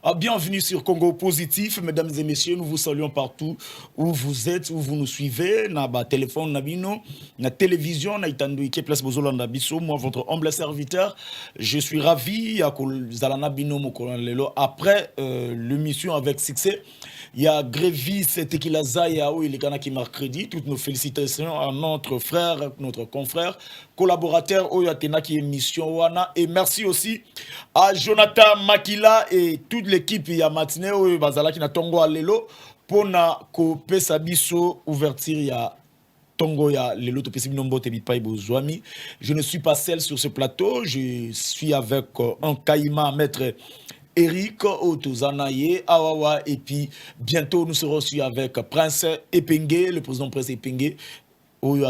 Bienvenue sur Congo Positif, mesdames et messieurs. Nous vous saluons partout où vous êtes, où vous nous suivez. Na ba téléphone, na bino, na télévision, na itandu qui place bozolanda biso. Moi, votre humble serviteur, je suis ravi à Zalana bino mokolelo. Après l'émission avec succès, il y a Grévis Tequila Zaya où il est qui mercredi. Toutes nos félicitations à notre frère, notre confrère, collaborateur Oyatena qui émission Wana. Et merci aussi à Jonathan Makila et toute l'équipe ya matinée où bazala qui na tongo alelo pour na ko pesa biso ouverture ya tongo ya lelo to pesi binombo te bipai bozwami. Je ne suis pas seul sur ce plateau, je suis avec un caïman maître Eric Otozanaye, Awawa, et puis bientôt nous serons aussi avec Prince Epengue, le président Prince Epengue. Il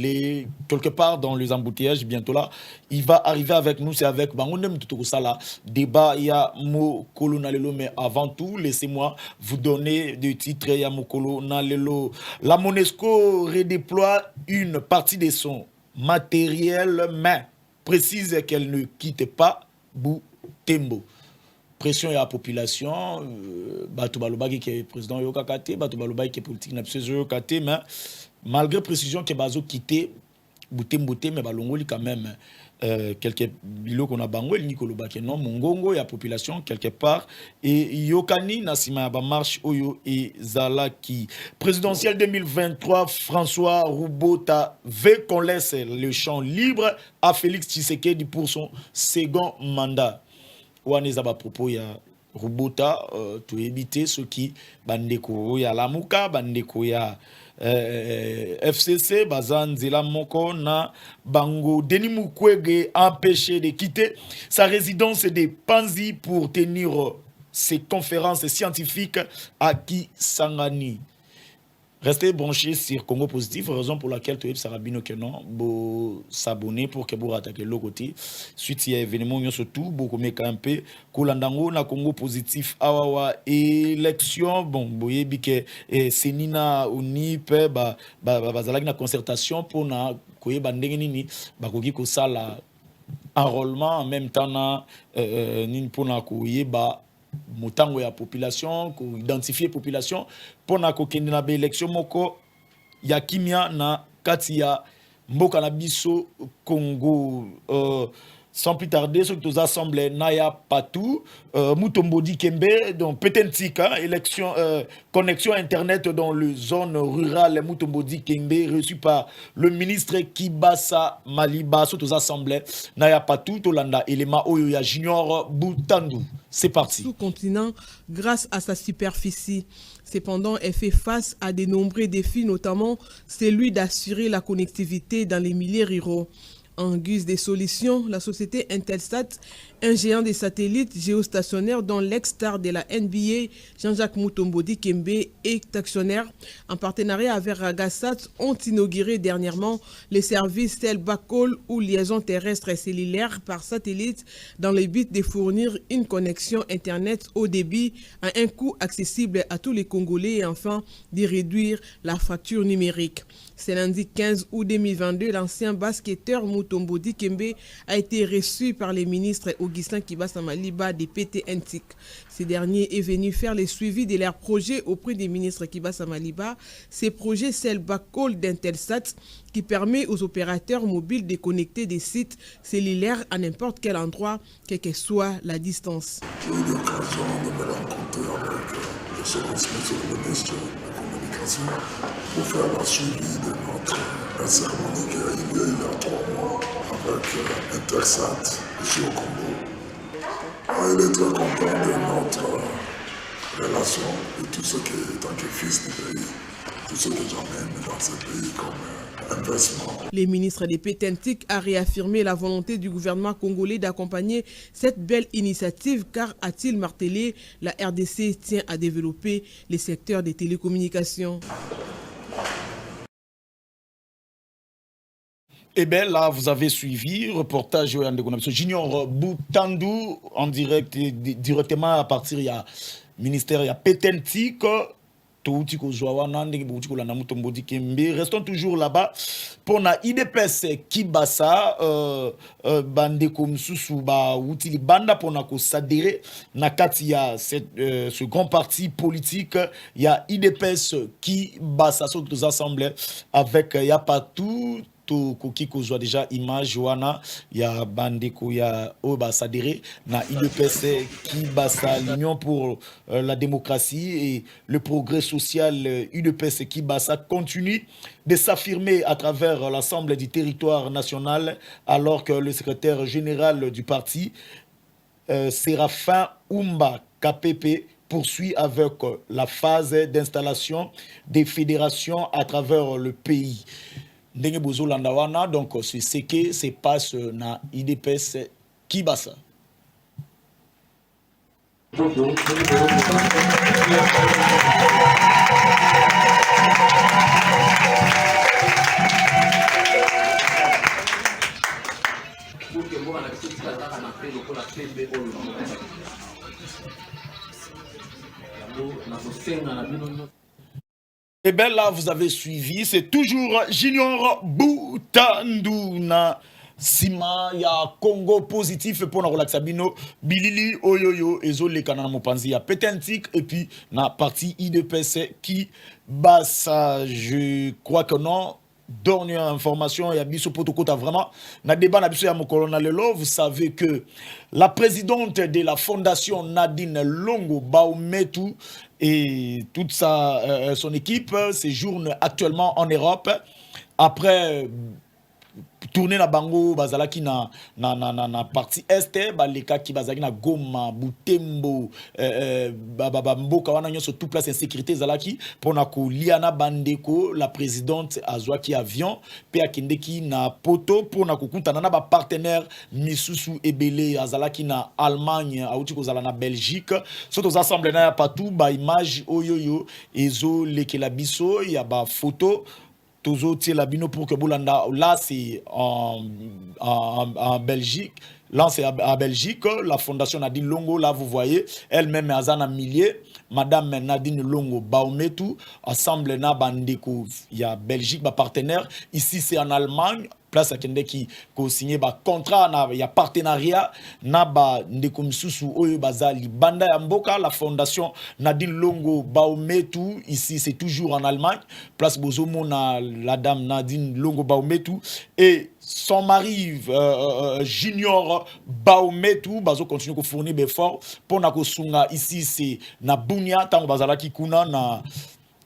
est quelque part dans les embouteillages, bientôt là. Il va arriver avec nous, c'est avec Bangonem Tutokosala. Débat, il y a Mokolo Nalelo, mais avant tout, laissez-moi vous donner des titres. Il y a Mokolo Nalelo. La Monesco redéploie une partie de son matériel, mais précise qu'elle ne quitte pas Butembo. Pression à la population, Bato Balobagi qui est président Yoka Kate, Bato Balobagi qui est politique n'absurde Yoka Kate, mais malgré précision que Bazo quitté Butembo, mais Balongoli quand même quelques bilots qu'on a bango, il Nicolo Bake non, Mongongo et la population quelque part et Yokani Nasima ba marche Oyo et Zalaki. Présidentielle 2023, François Roubota veut qu'on laisse le champ libre à Félix Tshisekedi pour son second mandat. Ouaneza ba propos ya Rubota to éviter ceux qui bandeko ya Lamuka bandeko ya FCC bazan zela moko na bango Denis Mukwege empêché de quitter sa résidence de Panzi pour tenir ses conférences scientifiques à Kisangani. Restez branchés sur Congo Positif, raison pour laquelle tu es Sarabino Kenon, vous s'abonner pour que vous attaquez le côté. Suite, il y a événement, surtout, beaucoup de campé, Kolandango, na Congo Positif, Awawa, élection, bon, vous voyez, que Senina, Unip, bazalak na concertation pour na koye bandengenini, bakoki ko sala enrôlement en même temps na nin pour na koye motango ya population ko identifier population pona ko kende na be élection moko ya kimia na kati ya mboka na biso Congo sans plus tarder ce que nous assemblés naya patou Mutombodi Kembe donc Petentika élection connexion internet dans le zone rurale Mutombodi Kembe reçu par le ministre Kibasa Maliba ce que nous assemblés naya patou Tolanda élément oyo ya Junior Butandu. C'est parti. Sous-continent grâce à sa superficie. Cependant, elle fait face à de nombreux défis, notamment celui d'assurer la connectivité dans les milieux ruraux. En guise des solutions, la société Intelsat, un géant des satellites géostationnaires dont l'ex-star de la NBA, Jean-Jacques Mutombodi Kembe, est actionnaire, en partenariat avec Ragasat, ont inauguré dernièrement les services tel backhaul ou liaison terrestre et cellulaire par satellite dans le but de fournir une connexion Internet haut débit à un coût accessible à tous les Congolais et enfin de réduire la fracture numérique. Ce lundi 15 août 2022, l'ancien basketteur Mutombodi Kembe a été reçu par les ministres Augustin Kibasa Maliba des PTNTIC. Ce dernier est venu faire le suivi de leurs projets auprès des ministres Kibasa Maliba. Ces projets, c'est le backhaul d'Intelsat qui permet aux opérateurs mobiles de connecter des sites cellulaires à n'importe quel endroit, quelle que soit la distance. J'ai eu l'occasion de me rencontrer avec le second ministre pour faire la suivi de notre cérémonie qui a eu lieu il y a 3 mois avec Intelsat ici au Congo. Il est très content de notre relation et tout ce qui est tant que fils du pays, tout ce que j'amène dans ce pays comme investissement. Les ministres des PTNTIC a réaffirmé la volonté du gouvernement congolais d'accompagner cette belle initiative car, a-t-il martelé, la RDC tient à développer les secteurs des télécommunications. Eh bien là, vous avez suivi reportage Junior Butandu en direct, directement à partir du ministère Petentik. Restons toujours là-bas pour na IDPS Kibasa bande comme Soussou ba outili banda pour na ko s'adhérer na katia ce grand parti politique il y a IDPS Kibasa sur tous assemblées avec il y a pas tout qui kozwa déjà image wana ya bandeko ya oba s'adhérer na IDPS Kibasa l'Union pour la démocratie et le progrès social UDPS Kibasa continue de s'affirmer à travers l'ensemble du territoire national alors que le secrétaire général du parti Séraphin Oumba KPP poursuit avec la phase d'installation des fédérations à travers le pays. Ndenge bozo landawana donc c'est ce qui se passe na IDPS Kibasa. Et bien là, vous avez suivi, c'est toujours Junior Boutanduna. Sima ya Congo positif pour na relaxa bino bilili oyoyo ezole kana mopanzi ya petentique et puis na partie IDPS qui basa je crois que non. Dernière information, il y a biso potokota vraiment na débat na biso ya mokolona lelo. Vous savez que la présidente de la fondation Nadine Longo Baometu et toute son équipe séjourne actuellement en Europe après tourner na bango bazalaki na partie est baleka ki bazalaki na Goma Butembo mboka wana nyonso tout place insécurité zalaki pona ko liana bandeko la présidente azwaki avion pe akendeki na poto pona ko kuntana na ba partenaire misusu ebele azalaki na Allemagne auti kozala na Belgique soto za assemblée na ya patou ba image oyoyo ezo lekela biso ya ba photo Tozo la bino pour que Boulanda, là c'est en Belgique, là c'est à Belgique, la fondation Nadine Longo, là vous voyez, elle-même est à millier, Madame Nadine Longo Baometu, ensemble na bandeko, il y a Belgique, ma partenaire, ici c'est en Allemagne, place à kende qui signé ba contrat na ya partenariat na ba ndeko misusu oyo bazali banda ya mboka la fondation Nadine Longo Baometu ici c'est toujours en Allemagne place bozomo na la dame Nadine Longo Baometu et son mari Junior Baometu bazo continue ko fournir des efforts pour na ko sunga ici c'est na Bunia tango bazala ki kuna na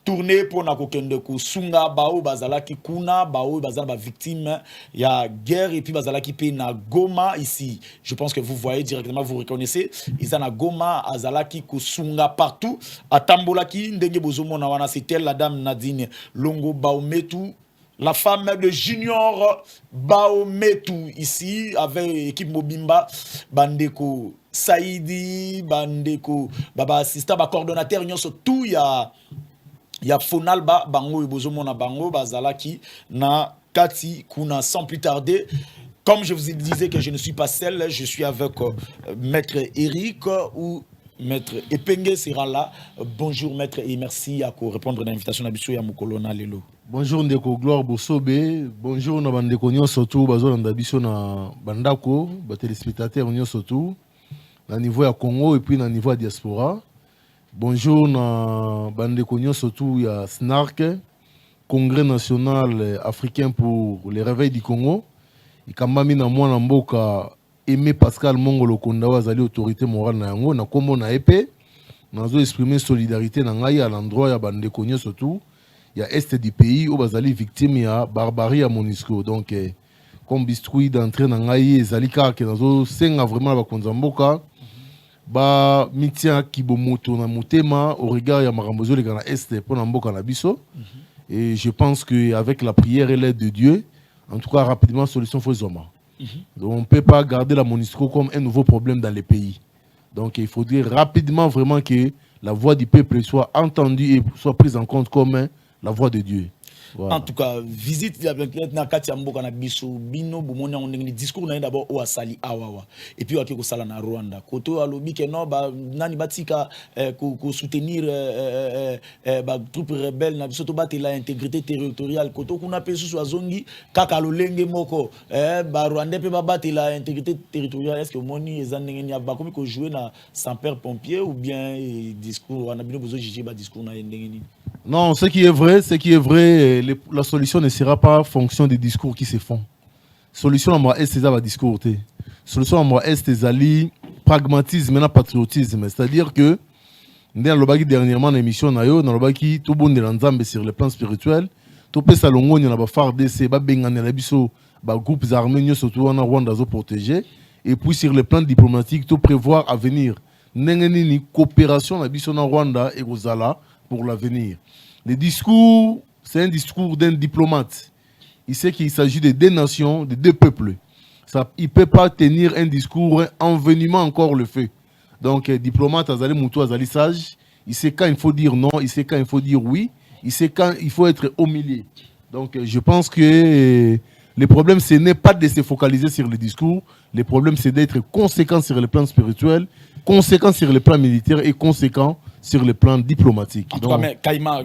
tourner pour na kokende ko sunga bao bazala ki kuna bao bazala ba victime ya guerre et puis bazala ki pe na Goma ici je pense que vous voyez directement vous reconnaissez izana Goma azala ki ko sunga partout atambola ki ndenge bozomo na wana c'était la dame Nadine Longo Baometu la femme de Junior Baometu ici avec équipe Mobimba bandeko Saïdi bandeko baba assistant ba coordonnateur nyonso tout ya Fonalba bango bozomo na bango bazalaki na kati kuna sans plus tarder. Comme je vous disais que je ne suis pas seul, je suis avec maître Eric ou maître Epenge sera là. Bonjour maître et merci à répondre à l'invitation d'Abisso ya Mokolona Lelo. Bonjour Ndeko Gloire Bosobe, bonjour na bandeko nyonso tu bazo na Abisso na bandako, ba téléspectateurs nyonso tu na niveau ya Congo et puis na niveau ya diaspora. Bonjour na bandeko nyonso tu ya SNARC, Congrès national africain pour le réveil du Congo. Ikambami na mwana mboka Aimé Pascal Mongolo Kondawa azali autorité morale na yango na kombo na épée. Nazo exprimer solidarité na ngai à l'endroit ya bandeko nyonso tu ya est du pays où bazali victime ya barbarie à Monisco. Donc comme biscuit d'entrée na ngai ezali kaka nazo senga vraiment ba konza mboka ba mitia kibomoto na motema au regard ya makambozo le kana est pour na mboka na biso. Et je pense que avec la prière et l'aide de Dieu, en tout cas rapidement solution faut zoma. Donc on peut pas garder la Monisco comme un nouveau problème dans les pays. Donc il faudrait rapidement vraiment que la voix du peuple soit entendue et soit prise en compte comme la voix de Dieu. Voilà. En tout cas, visite na kati ya mboka na biso bino bomoni on ndenge discours na d'abord o asali awawa et puis akiko sala na Rwanda koto alobi ke no ba nani batika ko soutenir ba troupes rebelles na biso to batela intégrité territoriale koto kuna pe susu azongi kaka lolenge moko ba Rwanda pe ba batela intégrité territoriale. Est-ce que moni ezandenge ni ba komi ko jouer na sans-père pompier ou bien discours on a bino besoin juger ba discours na ndenge ni? Non, ce qui est vrai, la solution ne sera pas en fonction des discours qui se font. Solution à moi est c'est ça discours. Solution à moi est c'est ali pragmatisme et patriotisme, c'est-à-dire que dans le baki dernièrement l'émission nayo dans le baki tout bon de l'ensemble sur le plan spirituel, tout peut salongo na ba FARDC ba bengana la biso ba groupes armés surtout en Rwanda zo protéger et puis sur le plan diplomatique tout prévoir à venir nengeni coopération na biso na Rwanda et Rosala pour l'avenir. Le discours, c'est un discours d'un diplomate. Il sait qu'il s'agit de deux nations, de deux peuples. Ça, il ne peut pas tenir un discours envenimant encore le feu. Donc, diplomate, Azali Moutou, Azali sage, il sait quand il faut dire non, il sait quand il faut dire oui, il sait quand il faut être au milieu. Donc, je pense que le problème, ce n'est pas de se focaliser sur le discours. Le problème, c'est d'être conséquent sur le plan spirituel, conséquent sur le plan militaire et conséquent sur le plan diplomatique. En tout cas, mais Kaima,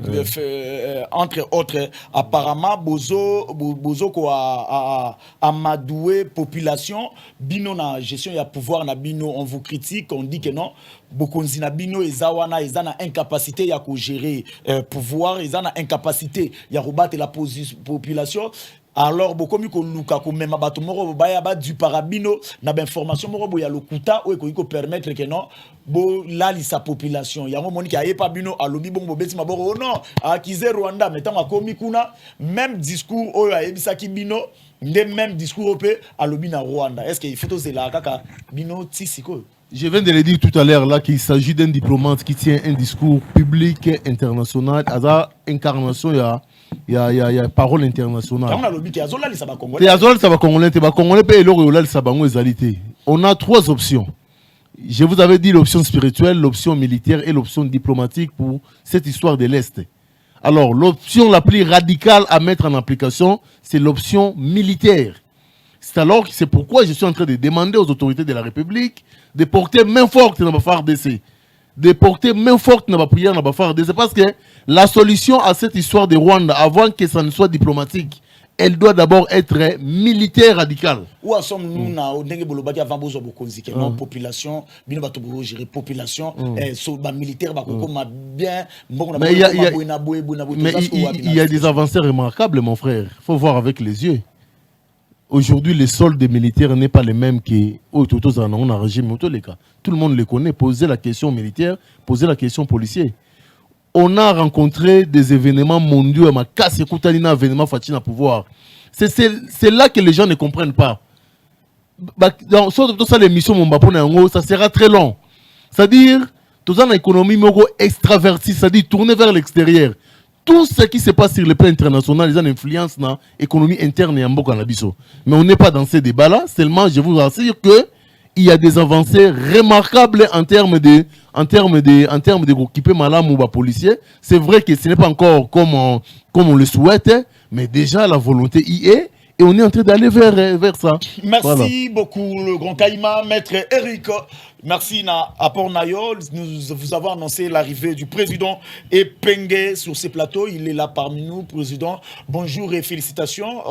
entre autres, apparemment, Bozo ko a amadoué population, bino na gestion ya pouvoir na bino, on vous critique, on dit que non, bokonzi na bino ezawana ezana incapacité ya ko gérer pouvoir, ezana incapacité ya rebattre la population. Alors bokomi ko luka ko mema bato moko baya ba du parabino na ba information moko boya lokuta o ko permettre que non bo lali sa population yango moniki aye pa bino alobi bongo beti maboko oh non akize Rwanda metant akomi kuna même discours oyo ayebisa ki bino nde même discours opé alobi na Rwanda. Est-ce que il faut oser kaka bino tisiko? Je viens de le dire tout à l'heure là qu'il s'agit d'un diplomate qui tient un discours public international à la incarnation il y a parole internationale. On a trois options. Je vous avais dit l'option spirituelle, l'option militaire et l'option diplomatique pour cette histoire de l'Est. Alors, l'option la plus radicale à mettre en application, c'est l'option militaire. C'est pourquoi je suis en train de demander aux autorités de la République de porter main forte dans la FARDC. De porter main forte dans la prière dans la FARDC. Parce que la solution à cette histoire de Rwanda, avant que ça ne soit diplomatique, elle doit d'abord être militaire radicale. Où sommes-nous na ndenge bolobaki avant bozo bokonzi que non population bino bato bo gérer population so ba militaire ba kokoma bien mbongo na il y a des avancées remarquables mon frère. Il faut voir avec les yeux. Aujourd'hui, le solde des militaires n'est pas le même qu'au régime. Tout le monde le connaît. Posez la question militaire, posez la question policier. On a rencontré des événements mondiaux. Un événement facile à pouvoir. C'est là que les gens ne comprennent pas. Dans l'émission, ça sera très long. C'est-à-dire, tout ça, l'économie extravertie, c'est-à-dire tourner vers l'extérieur. Tout ce qui se passe sur le plan international, ils ont une influence dans l'économie interne et en Boka Nabiso. Mais on n'est pas dans ces débats-là. Seulement, je vous assure qu'il y a des avancées remarquables en termes de groupes malam ou policiers. C'est vrai que ce n'est pas encore comme on le souhaite, mais déjà la volonté y est. Et on est en train d'aller vers ça. Merci beaucoup, le grand Kaima, maître Eric. Merci na apport Nayo. Nous vous avons annoncé l'arrivée du président Epenge sur ce plateau. Il est là parmi nous, président. Bonjour et félicitations.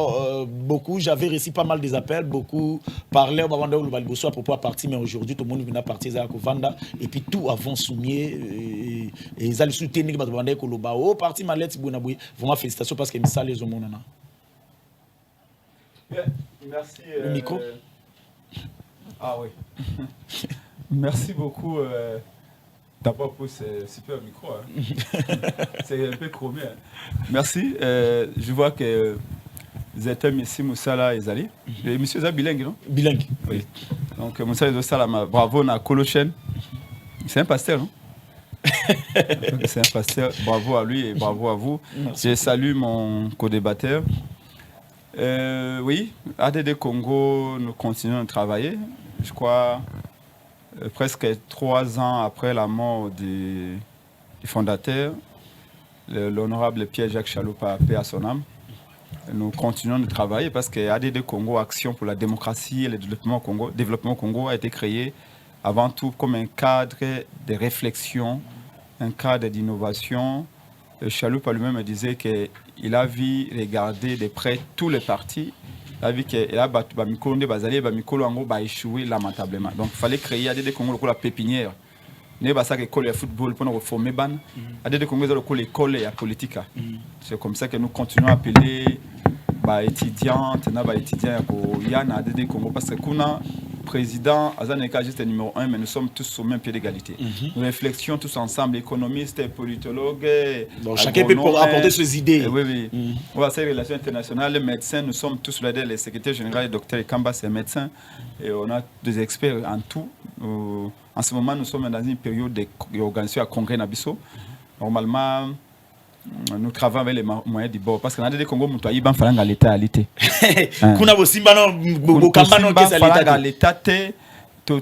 Beaucoup, j'avais reçu pas mal des appels. Beaucoup parlaient au à propos à partir, mais aujourd'hui tout le monde vient à partir à Kovanda. Et puis tout avant soumis et ils allaient soutenir le Koloba. Oh, parti Malette Bounaboui. Vraiment félicitations parce que ça les hommes. Merci. Le micro. Ah oui. Merci beaucoup. D'abord pour ce super micro. Hein. C'est un peu chromé. Hein. Merci. Je vois que vous êtes ici, Moussala et Zali. Monsieur Zali bilingue, non? Bilingue. Oui. Donc Moussala et Zali, bravo na Colochen. C'est un pasteur, non? C'est un pasteur. Bravo à lui et bravo à vous. Merci. Je salue mon co-débatteur. Oui, ADD Congo, nous continuons de travailler. Je crois presque 3 ans après la mort du fondateur, l'honorable Pierre-Jacques Chaloupa, paix à son âme. Nous continuons de travailler parce que ADD Congo, Action pour la démocratie et le développement au Congo a été créé avant tout comme un cadre de réflexion, un cadre d'innovation. Chaloupa lui-même disait qu'il a vu regarder de près tous les partis. Il a vu qu'il a échoué lamentablement. Donc il fallait créer ADD Congo la pépinière. Il y a l'école de football pour nous reformer. ADD Congo l'école et la politique. C'est comme ça que nous continuons à appeler les étudiants à ADD Congo parce que nous président Azaneka juste numéro 1, mais nous sommes tous au même pied d'égalité. Nous réflexions tous ensemble, économistes, politologues. Donc chacun peut apporter ses idées. Oui. On va faire les relations internationales, les médecins, nous sommes tous là, les secrétaires généraux, les docteurs Kamba, c'est médecins. Et on a des experts en tout. En ce moment, nous sommes dans une période d'organisation à Congrès Nabiso. Normalement, nous travaillons avec les moyens du bord parce que dans les Congo, nous avons fait l'État à l'été. Kuna bosimba no bokamba no kesa l'État to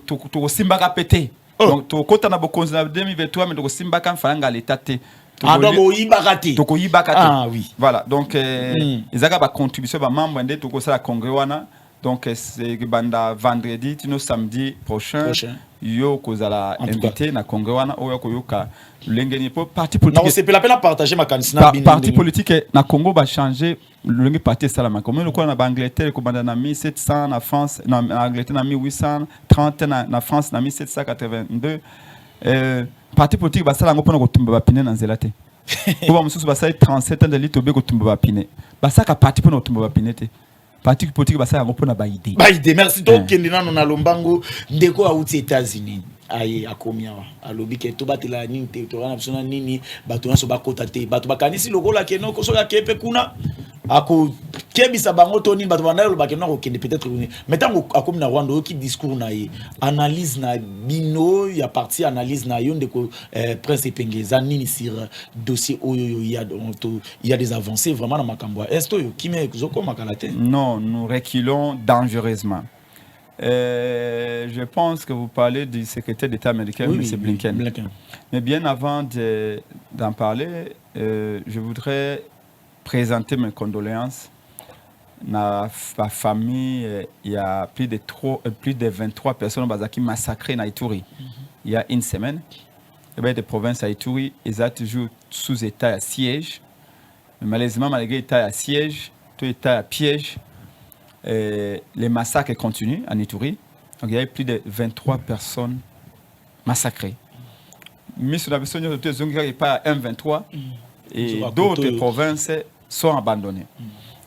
simba kapete. Donc to kota na bokonzi na 2023 mais to simba kan faranga l'État te. Donc oyibakati. To koyibakati. Ah oui. Voilà, donc ils ont ba contribution ba membre ndé to ko sala congrès wana. Donc c'est banda vendredi tino samedi prochain. Yo kozala invité na congrès wana oyo koyoka lengeni po parti politique. Non, c'est la peine à partager ma candidature. Parti politique na Congo va changer le parti salama. Comme le quoi na Angleterre ko banda na 1700 na France na Angleterre na 1830 na France na 1782 parti politique ba sala ngopona ko tumba ba pine na nzelate. Ko ba mususu ba sala 37 ans de litobe ko tumba ba pine. Ba saka parti pona ko tumba ba pine te. Parti politique ba sala ngopona ba idée. Ba idée, merci to kendina na lombango ndeko a uti États-Unis. Aye akomia alobi ke to batela nini te to wana bisona nini bato na so bakota te bato bakanisi lokola ke no ko so ka kepe kuna ako kebisa bango to nini bato bana lo bakena ko kende peut-être mais tango akomi na Rwanda ki discours na ye analyse na bino ya partie analyse na yo ndeko prince Pengeza nini sur dossier oyo il y a des avancées vraiment na makambo est to ki me zoko makala te. Non, nous reculons dangereusement. Je pense que vous parlez du secrétaire d'État américain, M. Blinken. Mais bien avant d'en parler, je voudrais présenter mes condoléances. Ma famille, il y a plus de 23 personnes qui massacrées dans Ituri. Il y a une semaine. Il y a des provinces à Ituri, ils sont toujours sous état à siège. Mais malheureusement, malgré l'état à siège, tout état à piège. Les massacres continuent en Ituri. Donc il y a eu plus de 23 personnes massacrées. Mais sur la version de pas 1-23 et d'autres provinces sont abandonnées.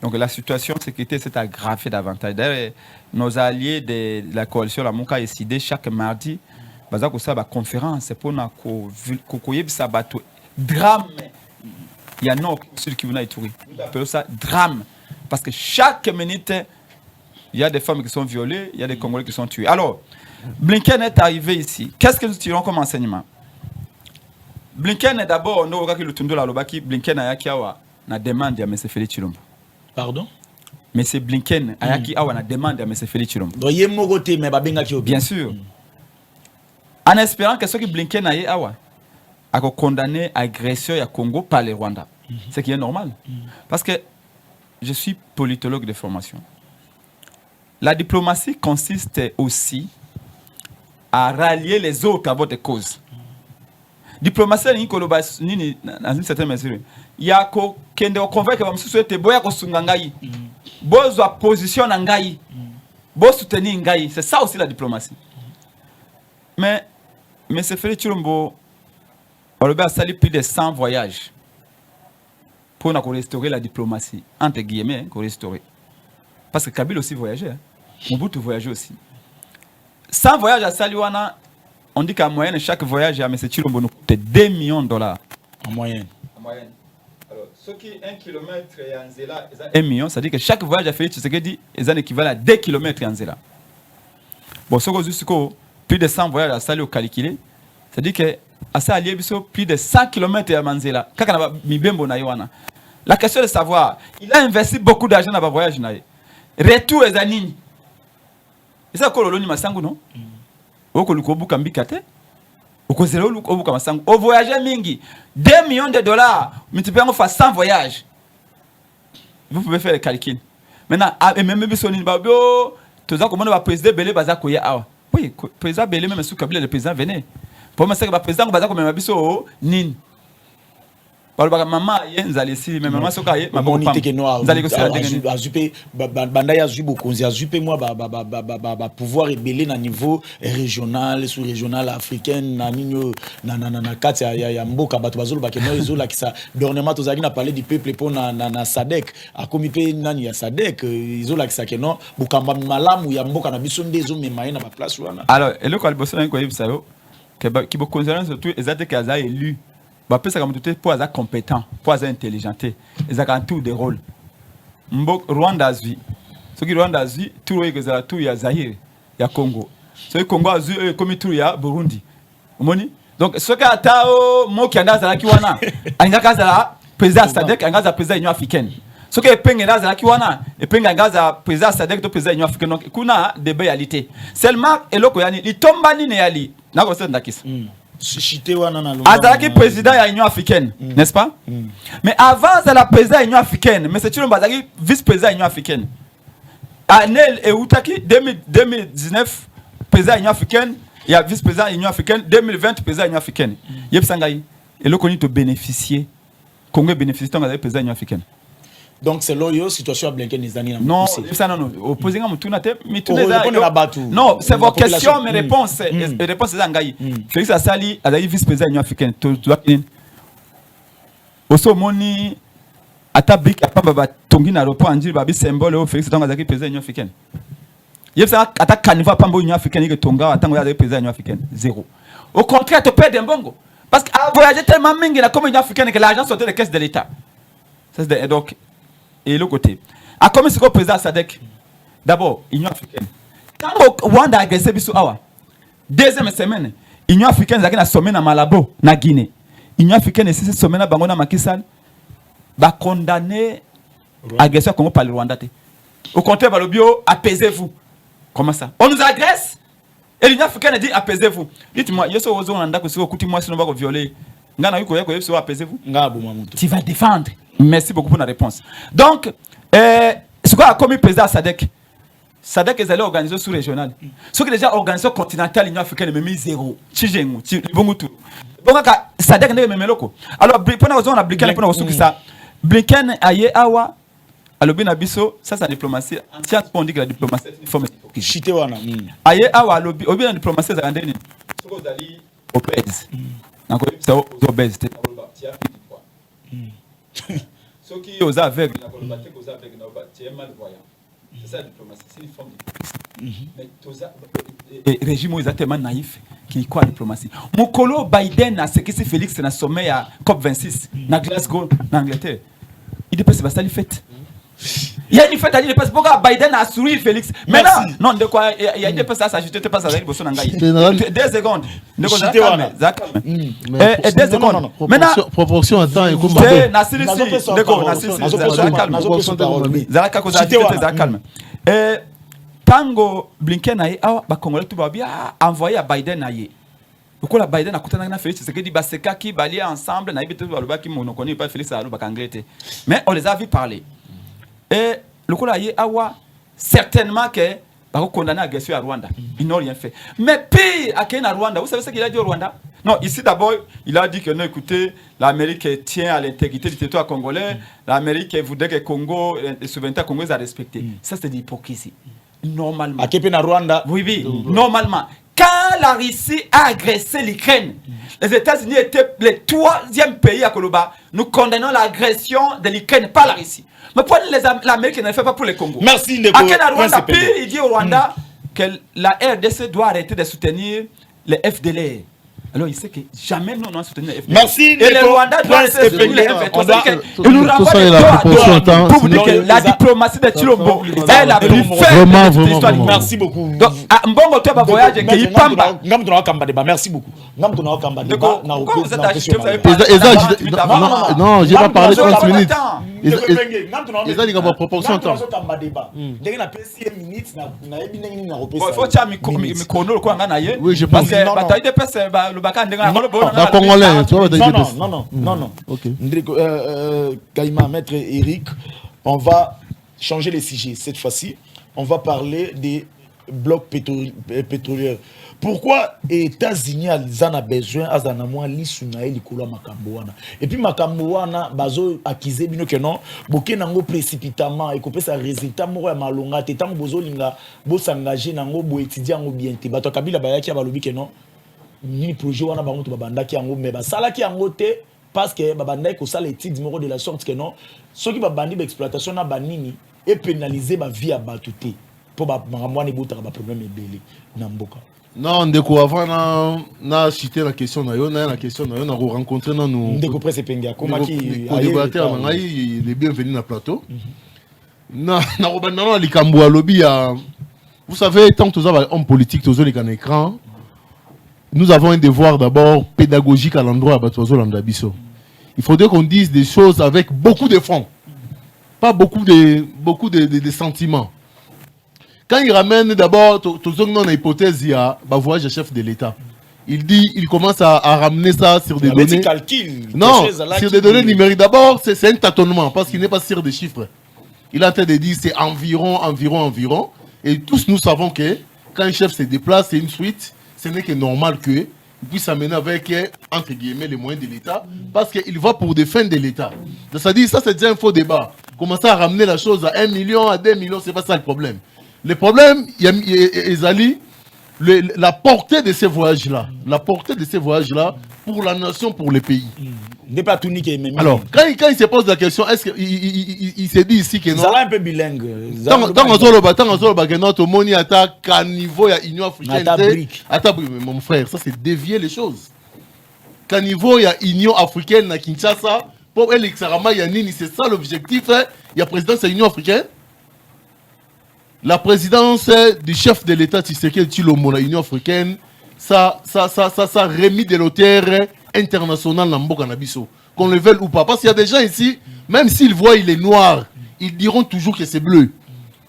Donc la situation de sécurité s'est aggravée davantage. D'ailleurs, nos alliés de la coalition la Mouka décidé chaque mardi baza ko sa ba conférence pour na ko yebisa bato drame. Il y a non celui qui vient à Ituri. Appelle ça drame parce que chaque minute il y a des femmes qui sont violées, il y a des Congolais qui sont tués. Alors, Blinken est arrivé ici. Qu'est-ce que nous tirons comme enseignement? Blinken est d'abord, nous avons le Blinken a na demande à M. Félix Tshilombo. Pardon? M. Blinken a na demande à M. Félix Tshilombo. Donc, il y a mogoté, mais bien sûr. En espérant que ce que Blinken a condamné l'agression à Congo par le Rwanda. Ce qui est normal. Parce que je suis politologue de formation. La diplomatie consiste aussi à rallier les autres à votre cause. Diplomatie, dans une certaine mesure, il y a qu'on convaincre que société boya ko sungangai, bozo position ngai, bo soutenir ngai, c'est ça aussi la diplomatie. Mais c'est Félix Tshilombo, on a sali plus de 100 voyages pour restaurer la diplomatie entre guillemets, pour restaurer. Parce que Kabila aussi voyageait. Mobutu voyageait aussi. 100 voyages à Saliwana, on dit qu'en moyenne, chaque voyage à M. Tshilombo nous coûte 2 millions de dollars. En moyenne. Alors, ce qui est 1 km en Zela, 1 million, ça veut dire que chaque voyage à Félix Tshisekedi est un équivalent à 2 km en Zela. Bon, ce que plus de 100 voyages à Sali au calculé, ça veut dire que à Sali, plus de 100 km à Manzela. La question est de savoir, il a investi beaucoup d'argent dans le voyage. Retour est à Nini. Et ça, c'est ce que non? Vous avez dit Au voyage mingi 2 millions de dollars multiplié par 100 voyages. Vous pouvez faire le calcul. Maintenant, même si on babio, tout ça comment le président Belé baza koya awa. Oui, président Belé même sous Kabila le président venait. Pour moi c'est que le président baza comme biso nin. Par le maman yenzali si même maman soka ye maman ni teke noa azupe banda ya zubo konzi azupe moi ba pouvoir ébélé na niveau régional sous-régional africain na nino na kati ya mboka bato bazolo ba keno ezola ki sa dernièrement tozaki na parler du peuple pour na SADC a komipe nani ya SADC ezola ki sa keno bukamba malamu ya mboka na biso ndezo mema na ba place wana. Alors eloko aliboso na ko yebisa yo ke ki bo concernant surtout ezate ka za élu ba pesa comme tout pour être compétent pour être intelligent ils ont tout des rôles Rwanda azui ce qui Rwanda azui tout le que tout ya Zaire ya Congo ce qui Congo azui comme tout ya Burundi umoni donc ce qui atao mo ki anda za ki wana anga za président SADC anga za président Union africaine ce qui epenge za ki wana epenge anga za président SADC to président Union africaine donc kuna débat yalité seulement eloko yani litombani ne yali na ko se ndakisa Azalaki président de l'Union africaine, n'est-ce pas? Mais avant de la président de l'Union africaine, mais c'est une vice-président de l'Union africaine. Anel et Outaki, 2019, président de l'Union africaine, il y a vice-président de l'Union africaine, 2020, président de l'Union africaine. Yep Sangaï, et là, on a bénéficié, Congo bénéficie de la président de l'Union africaine. Donc c'est là la situation à Blinken les années. Non, ça non. Opposé à Moutounate, non, c'est vos questions, mes réponses. Les réponses c'est Zangaï. Félix Assali, a eu vice-président de l'Union africaine. Oso moni atabik apaba tongi na ropo anjiri babi symbole o Félix Tonga zaki président de l'Union africaine. Yebsa ata kaniva pambo Union africaine que Tonga atango ya président de l'Union africaine. Zéro. Au contraire, tu perds un bongo. Parce qu'à voyager tellement mingi la comme Union africaine que l'argent sortait des caisses de l'État. Ça c'est donc et l'autre côté. A comme c'est le président SADC. D'abord, Union africaine. Quand Rwanda a agressé Bissou Awa, deuxième semaine, Union africaine a sommet na Malabo, na Guinée. Union africaine est sommet na Bango na Macky Sall, va condamner l'agression Congo par le Rwanda. Au contraire, le bio, apaisez-vous. Comment ça? On nous agresse et l'Union africaine a dit apaisez-vous. Dites-moi, il y a ce Rwanda que si vous écoutez moi, sinon on va vous violer. Apaisez-vous. Tu vas défendre. Merci beaucoup pour la réponse. Donc, ce qu'on a commis président SADC, SADC est allé organiser sous-régional. Ce qui est déjà organisé continental, l'Union africaine, mais mis zéro. Tchigengou, Tchibongutu. Donc, SADC n'est même loco. Alors, on a Blinken, Blinken, Aye, Awa, alors bien abisso, ça c'est la diplomatie. Tiens, on dit que la diplomatie est une forme d'hypocrisie. Aye, Awa, au bien la diplomatie, c'est un dernier. Ce qu'on a dit, obèse. Donc, c'est aux obèses. Ceux qui sont aveugles, c'est malvoyant. C'est ça la diplomatie, c'est une forme d'hypocrisie. Mais le régime est tellement naïf qu'il croit à la diplomatie. Mokolo Biden a ce que c'est Félix dans le sommet à COP26, à Glasgow, en Angleterre. Il dépasse ça, il fait. Il y a une fête à dire parce que Biden a souri Félix. Maintenant, non, de quoi il y a des personnes à s'ajouter, pas ça avec Bosson Nangaï. 2 secondes. De quoi ça calme. 2 secondes. Maintenant, proportion à temps et comme c'est Nassili si. De quoi Nassili ça calme. Zalaka ko ça calme. Tango Blinken aye ba Congolais tout va bien envoyer à Biden aye. Pourquoi Biden a contacté na Félix, c'est que dit baseka qui balier ensemble na ibité ba loba ki mo connaît pas Félix alo ba kangrete. Mais on les a vu parler. Et le coup là, certainement que va condamner l'agression à Rwanda. Ils n'ont rien fait. Mais pire, à Kenya, Rwanda, vous savez ce qu'il a dit au Rwanda? Non, ici d'abord, il a dit que non, écoutez, l'Amérique tient à l'intégrité du territoire congolais, l'Amérique voudrait que Congo, la souveraineté congolaise a respecté. Ça, c'est de l'hypocrisie. Normalement. À Kenya, Rwanda? Oui, normalement. Quand la Russie a agressé l'Ukraine, les États-Unis étaient le 3e pays à Koloba. Nous condamnons l'agression de l'Ukraine par la Russie. Mais pourquoi l'Amérique ne le fait pas pour le Congo? Merci, Ndeko. Rwanda, il dit au Rwanda que la RDC doit arrêter de soutenir les FDLR. Alors il sait que jamais nous n'avons soutenu les FDLR. Merci, et le Rwanda doit soutenir les FDLR. Il nous renvoie pour vous dire que la diplomatie de Chilombo est la plus faible de l'histoire du monde. Merci beaucoup. Donc, Mbongo, tu vas voyager, qu'il pamba. Merci beaucoup. Pourquoi vous êtes agité? Vous avez pas. Non, j'ai pas parlé 30 minutes. Ils ont dit qu'on proportion de temps. Oui, je pense. Congolais, tu vois, non. Ok. Kaïma, maître Eric, on va changer les sujets cette fois-ci. On va parler des blocs pétroliers. Pourquoi les États-Unis ont besoin de l'Isuna et l'Ikola Makamboana? Et puis Makamboana, bazo accusé que non, boké nango précipitamment et que ça résultat moko ya malonga te tant bozo linga bo s'engager nango bo étudier ngo bien te bato kabila bayaki ya balobi que non ni projet wana bango to babandaki yango mais basalaki yango te parce que babandaki ko sala étude moko de la sorte que non ceux qui babandi exploitation na banini et pénaliser ba vie à bato te pour ba mwana botaka ba problème ebele na mboka. Non, ndeko avant na cité la question na yo na question na yo na rencontrer na nous ndeko presse penga koma ki débatteur na ngai il est bienvenu na plateau na robanda na likambo ya lobby ya vous savez tant que tous hommes politiques tous les can écran nous avons un devoir d'abord pédagogique à l'endroit à Batozo Landabiso. Il faudrait qu'on dise des choses avec beaucoup de fond, pas beaucoup de sentiments. Quand il ramène d'abord, dans l'hypothèse, il y a un voyage chef de l'État. Il commence à ramener ça sur des données. Non, sur des données numériques. D'abord, c'est un tâtonnement parce qu'il n'est pas sur des chiffres. Il est en train de dire c'est environ. Et tous nous savons que quand un chef se déplace, c'est une suite. Ce n'est que normal qu'il puisse amener avec, entre guillemets, les moyens de l'État parce qu'il va pour des fins de l'État. C'est-à-dire, ça c'est déjà un faux débat. Commencer à ramener la chose à 1 million, à 2 millions, c'est pas ça le problème. Le problème, Ezali, la portée de ces voyages-là, pour la nation, pour le pays. Alors, quand il se pose la question, est-ce qu'il se dit ici que non? Ça un peu bilingue. Tant que notre monnaie attaque à niveau de l'Union africaine. Mon frère, ça c'est dévier les choses. Qu'à niveau de l'Union africaine, à Kinshasa, pour elle, c'est ça l'objectif. Il y a présidence de l'Union africaine. La présidence du chef de l'État Tshisekedi Tshilombo la Union africaine, ça remis de l'auteur international dans Mboka Nabiso. Qu'on le veuille ou pas. Parce qu'il y a des gens ici, même s'ils voient il est noir, ils diront toujours que c'est bleu.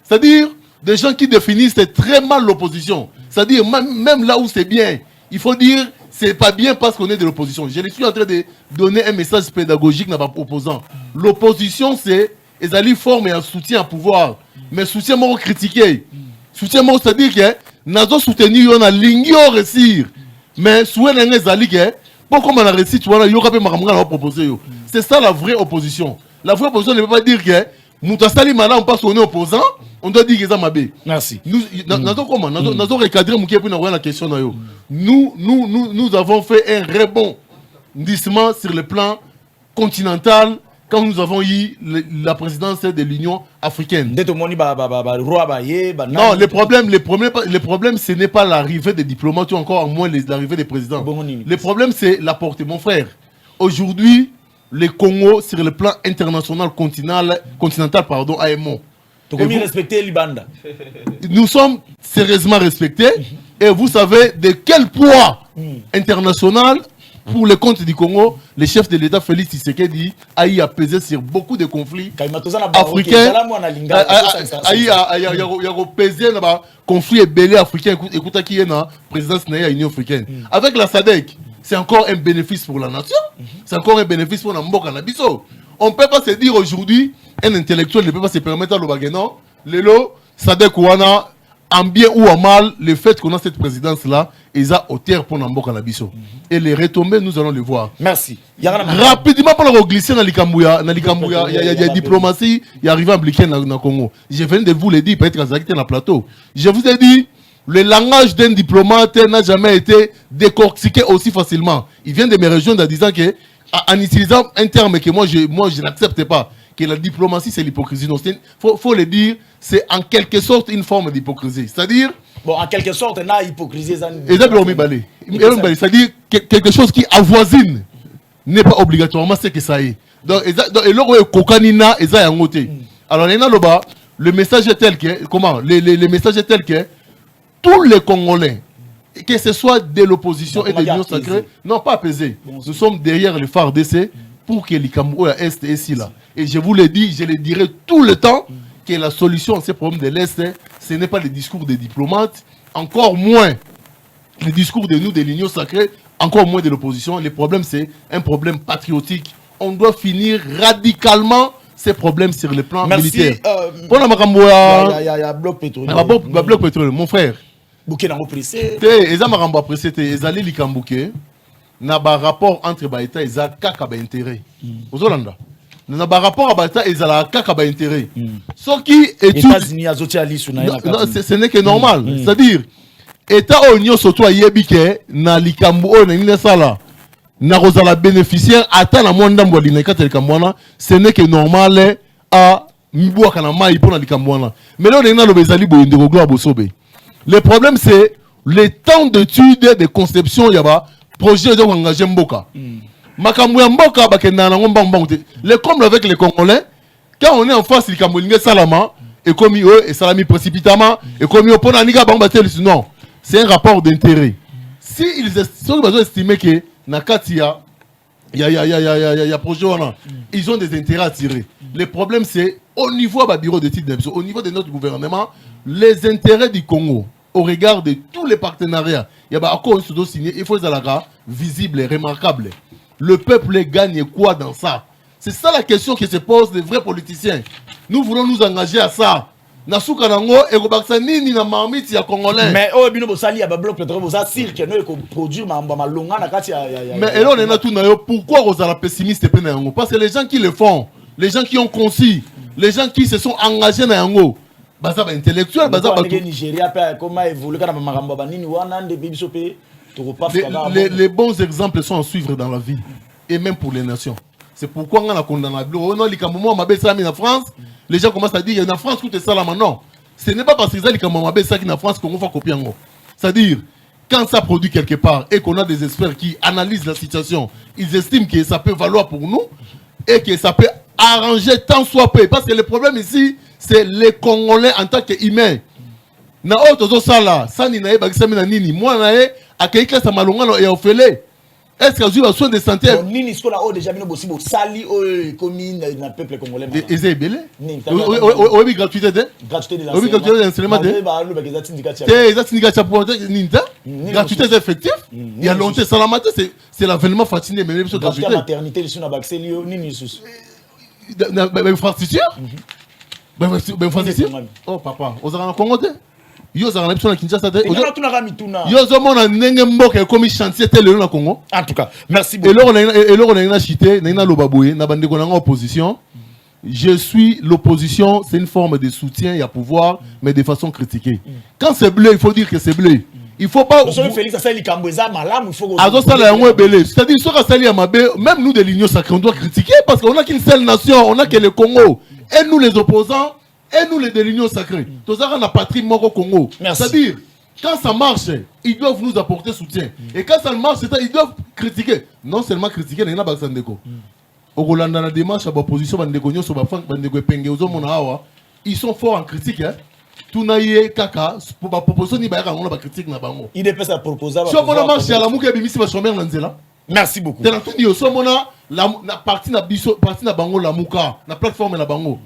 C'est-à-dire, des gens qui définissent très mal l'opposition. C'est-à-dire, même là où c'est bien, il faut dire c'est pas bien parce qu'on est de l'opposition. Je suis en train de donner un message pédagogique à l'opposant. L'opposition, c'est Ezali forme et un soutien à pouvoir. Mais soutien moi critiqué. Soutien moi c'est-à-dire que nazo soutenir on a lingio réussir. Mais souhait Ezali que pourquoi on a réussi tu vois yo ka pe makamanga va proposer yo. C'est ça la vraie opposition. La vraie opposition ne veut pas dire que Moutasali Mala on passe on est opposant, on doit dire que ça mabé. Merci. Nous nazo recadrer mouké pour la question na yo. Nous avons fait un rebondissement sur le plan continental. Quand nous avons eu la présidence de l'Union africaine. Non, le problème, ce n'est pas l'arrivée des diplomates ou encore moins l'arrivée des présidents. Le problème, c'est la portée. Mon frère, aujourd'hui, le Congo, sur le plan international, continental, AMO. Nous sommes sérieusement respectés. Et vous savez de quel poids international pour le compte du Congo, le chef de l'État Félix Tshisekedi a eu à peser sur beaucoup de conflits africains. Il a pesé sur conflits ébélés africains. Écoutez qui est la présidence de l'Union africaine. Avec la SADC, c'est encore un bénéfice pour la nation. C'est encore un bénéfice pour la Mboka Nabiso. On ne peut pas se dire aujourd'hui, un intellectuel ne peut pas se permettre à l'Obaguenon, Lelo, SADC Ouana, en bien ou en mal, le fait qu'on a cette présidence-là, ils ont hauteur pour Namboka Nabiso. Et les retombées, nous allons les voir. Merci. Rapidement, pour le glisser dans l'Ikambouya, il y a diplomatie, il y a arrivé à impliquer dans le Congo. Je viens de vous le dire, peut-être que vous dans le plateau. Je vous ai dit, le langage d'un diplomate n'a jamais été décortiqué aussi facilement. Il vient de me rejoindre en disant que, en utilisant un terme que moi je n'accepte pas, que la diplomatie c'est l'hypocrisie. Il faut le dire, c'est en quelque sorte une forme d'hypocrisie. C'est-à-dire... Bon, en quelque sorte, on a hypocrisie. C'est-à-dire quelque chose qui avoisine n'est pas obligatoirement ce que ça est. Donc, alors, le message est tel que... Comment le message est tel que tous les Congolais, que ce soit de l'opposition et de l'Union sacrée, non pas apaisés. Nous sommes derrière le phare d'essai pour que les Camerounais Est et ici là. Et je vous le dis, je le dirai tout le temps, que la solution à ces problèmes de l'Est, ce n'est pas les discours des diplomates, encore moins les discours de nous, de l'Union sacrée, encore moins de l'opposition. Le problème, c'est un problème patriotique. On doit finir radicalement ces problèmes sur le plan militaire. Pour la il y a bloc pétrolier. Bloc pétrolier, mon frère. Bouquet n'a pas pressé. Les gens m'ont pressé, ils allaient likambouké. Na ba rapport entre ba état ils a kaka ba intérêt. Ozolanda. Na ba rapport à ba état ils a kaka ba intérêt. Ce qui États-Unis azoti ali suna na. Ce n'est que normal. C'est-à-dire état onyo surtout yebike na likambu o na nina sala. Na rozala bénéficiaire ata na mwanda mbwa lina kata likamwana, ce n'est que normal à mibwa kana mai pour na likamwana. Mais là on est na lo bezali bo indego gloire bosobe. Le problème c'est le temps d'étude de conception yaba projet de engager Mboka. Makambu ya Mboka bakenda na ngomba mbangute. Le comme avec les Congolais, quand on est en face du Camerounais Salama et comme eux et Salami précipitamment et comme eux pona niga bambatel non, c'est un rapport d'intérêt. Si ils estiment que Nakatia il y a projet ils ont des intérêts à tirer. Le problème c'est au niveau du bureau d'études au niveau de notre gouvernement, les intérêts du Congo au regard de tous les partenariats, il y a encore un dossier signé, il faut que ça visible et remarquable. Le peuple gagne quoi dans ça? C'est ça la question qui se pose des vrais politiciens. Nous voulons nous engager à ça. Nasuka nango et Robaksani ni na marmite ya Congolais. Mais oh bino bosali ya ba bloc pétrolier bosa cirque no ko produire ma longa na kati ya. Mais là on est na tout na yo pourquoi Rosala pessimiste pe na yango? Parce que les gens qui le font, les gens qui ont conçu, les gens qui se sont engagés na yango. Baza ba intellectuel, baza ba Nigeria pe comment évoluer kana makambo ba nini wana nde biso pe to pas les bons exemples sont à suivre dans la vie et même pour les nations. C'est pourquoi on a condamné le non likambo ma besa mi na France, les gens commencent à dire en France tout est ça là maintenant. Ce n'est pas parce que ça likambo ma besa qui na France qu'on va copier en. C'est-à-dire quand ça produit quelque part et qu'on a des experts qui analysent la situation, ils estiment que ça peut valoir pour nous et que ça peut arranger tant soit peu. Parce que le problème ici, c'est les Congolais en tant qu'humains. Na autre ça là, ça ni nae bakisami na nini. Moi nae akaika sa malonga et ofele. Est-ce que vous avez besoin de santé? Nini ce qu'on a déjà mis possible sali commune na peuple congolais. Et c'est belé. Oui gratuité de. Gratuité de la. Oui gratuité de l'enseignement de. Gratuité effective. Il y a longtemps salamate c'est l'avènement fasciné mais même sur gratuité. Maternité sur na baxelio nini sous. Infrastructure. Oh papa, aux en Congo te. Yo za na na Kinshasa te. Yo zo mona ndenge mboka comme chantier tel na Congo. En tout cas, merci beaucoup. Et là on a chité, na lobaboye, na bande ko na opposition. Je suis l'opposition, c'est une forme de soutien, il y a pouvoir, mais de façon critiquée. Quand c'est bleu, il faut dire que c'est bleu. Il faut pas. Félix Assali Kamboueza malam, il faut. C'est-à-dire soit Assali Amabe, même nous de l'Union sacrée, on doit critiquer parce qu'on n'a qu'une seule nation, on n'a que le Congo. Et nous les opposants, et nous les de l'Union sacrée. Tout ça, on a patrie mort au Congo. C'est-à-dire, quand ça marche, ils doivent nous apporter soutien. Et quand ça ne marche, ils doivent critiquer. Non seulement critiquer, mais au Rolanda, la démarche à l'opposition, ils sont forts en critique. Tunaye kaka pour la proposition ni bayaka ngona ba critique na bango. Il dépêche à proposer. So mona marche ya la muke bimisi ba chômeur na nzela. Merci beaucoup. Tena tout dit so mona la partie na biso partie na bango la muka na plateforme na bango.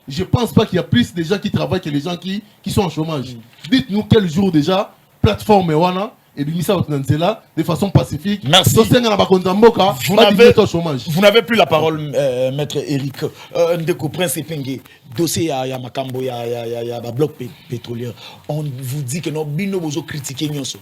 Je pense pas qu'il y a plus de gens qui travaillent que les gens qui sont en chômage. Dites-nous quel jour déjà plateforme wana et bimisa na nzela de façon pacifique. Merci. Vous n'avez plus la parole maître Eric Ndeko Prince Epenge. Dossier ya makambo ya bloc pétrolier. On vous dit que nos bino bozo critiquer nyonso.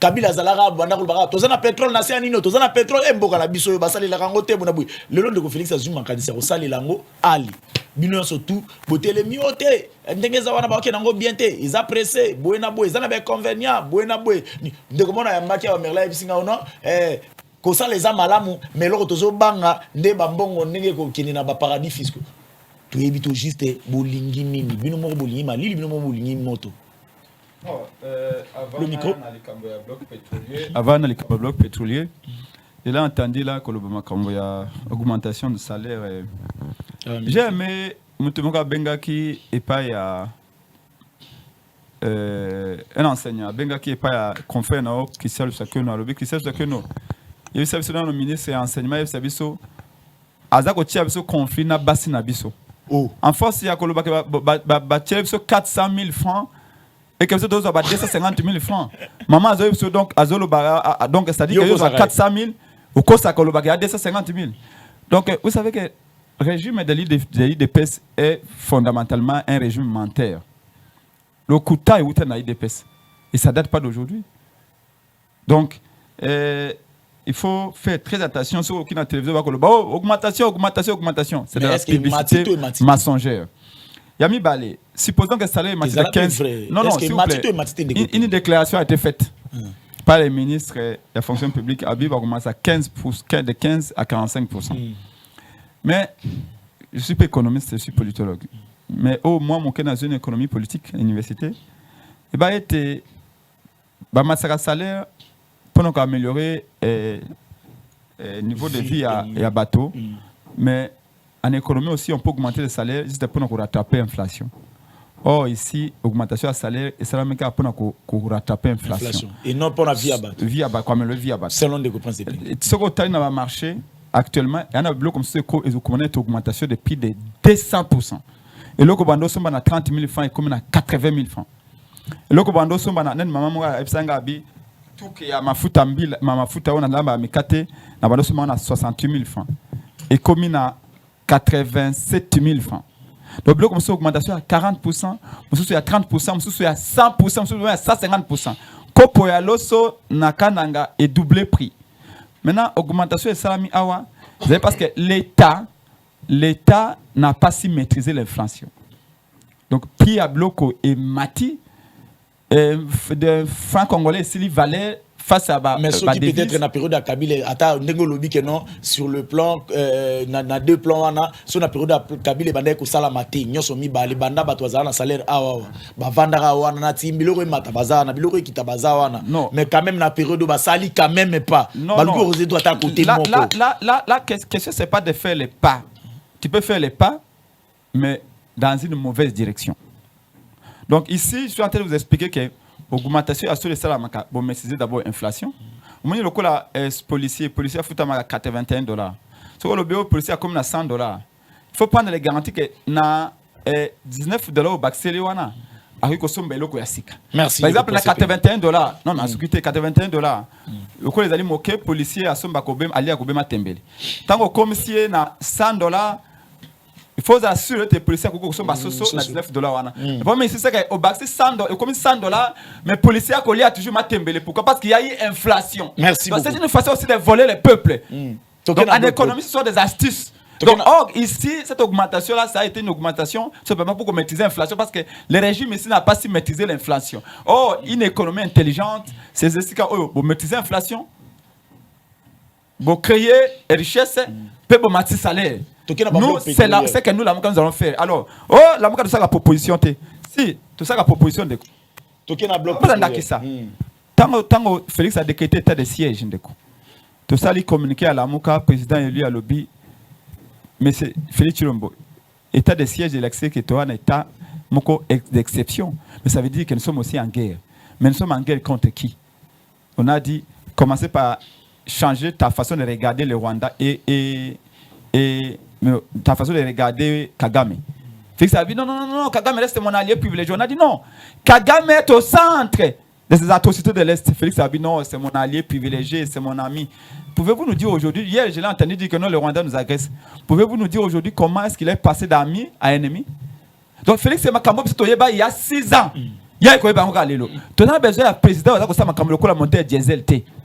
Kabila Zalara Bandakul Bara, tozana pétrole na séanino, tozana pétrole mboka na biso basali la rango te bonaboui. Le long de Félix Azuma Kadisa au sali lango ali. Bino surtout botele miote. Ndengeza wana ba nango bien te, ils a pressé, boena boy, ils en avaient convenient, boena boy. Ndeko mona ya makia wa merla bisinga ona kosa les amalamu mais loko tozo banga nde bambongo ndenge ko kini na ba paradis fiscaux. To ebito juste bolingi nini, bino mo bolingi malili, bino mo bolingi moto. Le micro. Avant le bloc pétrolier, il a entendu là que il y a augmentation de salaire. J'ai aimé Mutumoka Bengaki et pas un enseignant Bengaki et pas confrère qui sert ce que nous lobby qui sert ce que nous. Il savait que le ministre enseignement il savait so azako tia biso conflit na basi na biso. En force il y a que ba 400 000 francs et que vous avez 250 000 francs. Maman, donc, c'est-à-dire que vous avez 400 000, ou quoi ça, il y a 250 000. Donc, vous savez que le régime de l'IDPS est fondamentalement un régime menteur. Le quota est où dans l'IDPS. Et ça ne date pas d'aujourd'hui. Donc, il faut faire très attention sur aucune télévision. Augmentation. C'est de la publicité mensongère. Yami Balé, supposons que le salaire est à 15. Non, s'il vous plaît. Une déclaration a été faite par les ministres de la fonction publique. Habib va commencer à 15%, de 15 à 45%. Mais je ne suis pas économiste, je suis politologue. Mais au moins, mon cas dans une économie politique à l'université, il va être un salaire pour nous améliorer le niveau de vie à bateau. Mais en économie aussi, on peut augmenter le salaire juste pour nous rattraper l'inflation. Or, ici, augmentation de salaire, et ça va mettre pour nous rattraper l'inflation. Et non pour la vie à bateau. Vie à bateau, comme le vie à bateau. Selon des principes. Ce qui est dans le marché, actuellement, il y a un bloc comme ce qui est augmentation de prix de 200%. Et là, il y a 30 000 francs et comme 80 000 francs. Et là, il y a maman tout qui a ma fouta on a là mais kate na bando sema on a 68 000 francs et commune à 87 000 francs. Donc bloc comme ça augmentation à 40%, monsieur à 30%, monsieur à 100%, monsieur à 150%. Kopo ya loso na kananga est doublé prix. Maintenant augmentation est salami awa, c'est parce que l'État n'a pas si maîtrisé l'inflation. Donc prix à bloco et mati de francs congolais s'il valait face à mais ce qui peut-être dans la période de Kabila ata ndenge lobi que non sur le plan na deux plans wana sur la période de Kabila banda ko sala mate nyoso mi ba le banda bato za na salaire awa ba vandara wana na timbiloko mata baza na biloko kita baza wana mais quand même la période ba sali quand même pas balko osé doit à côté moko la question c'est pas de faire les pas, tu peux faire les pas mais dans une mauvaise direction. Donc ici, je suis en train de vous expliquer que l'augmentation à les salaires, bon, maîtriser d'abord l'inflation. Au moment où le policier a foutu à $81. Sur le bureau policier a comme $100. Il faut prendre les garanties que na $19 au Baxeli wana. Merci. Par exemple, na $81. Non, na sécurité $81. Le coup les alliés moqués policier à somba kobem ali à kobema tembele. Tant que commissaire na $100. Il faut assurer que les policiers qui sont $19. Le problème ici, c'est qu'au Baxi, $100, comme $100, mais les policiers ont toujours matembele. Pourquoi? Parce qu'il y a eu inflation. Merci. C'est une façon aussi de voler le peuple. Donc, en économie, ce sont des astuces. Donc, or, ici, cette augmentation-là, ça a été une augmentation simplement pour maîtriser l'inflation, parce que le régime ici n'a pas si maîtrisé l'inflation. Or, une économie intelligente, c'est ce pour maîtriser l'inflation, pour créer richesse, pour maîtriser le salaire. Nous, c'est que nous, nous allons faire. Alors, la de ça, la proposition, si, tout ça, la proposition de. Tant que Félix a décrété état de siège, tout ça, il communiqué à la Mouka, président élu à lobby, mais c'est Félix Chilombo. État de siège de l'accès qui est un état d'exception. Mais ça veut dire que nous sommes aussi en guerre. Mais nous sommes en guerre contre qui? On a dit, commencez par changer ta façon de regarder le Rwanda et ta façon de regarder Kagame. Félix a dit non, Kagame reste mon allié privilégié. On a dit non, Kagame est au centre de ces atrocités de l'Est. Félix a dit non, c'est mon allié privilégié, c'est mon ami. Pouvez-vous nous dire aujourd'hui, hier je l'ai entendu dire que non, le Rwanda nous agresse. Pouvez-vous nous dire aujourd'hui comment est-ce qu'il est passé d'ami à ennemi? Donc Félix c'est Makambo, il y a 6 ans. Il y a tu as besoin d'un président qui a monté à diesel.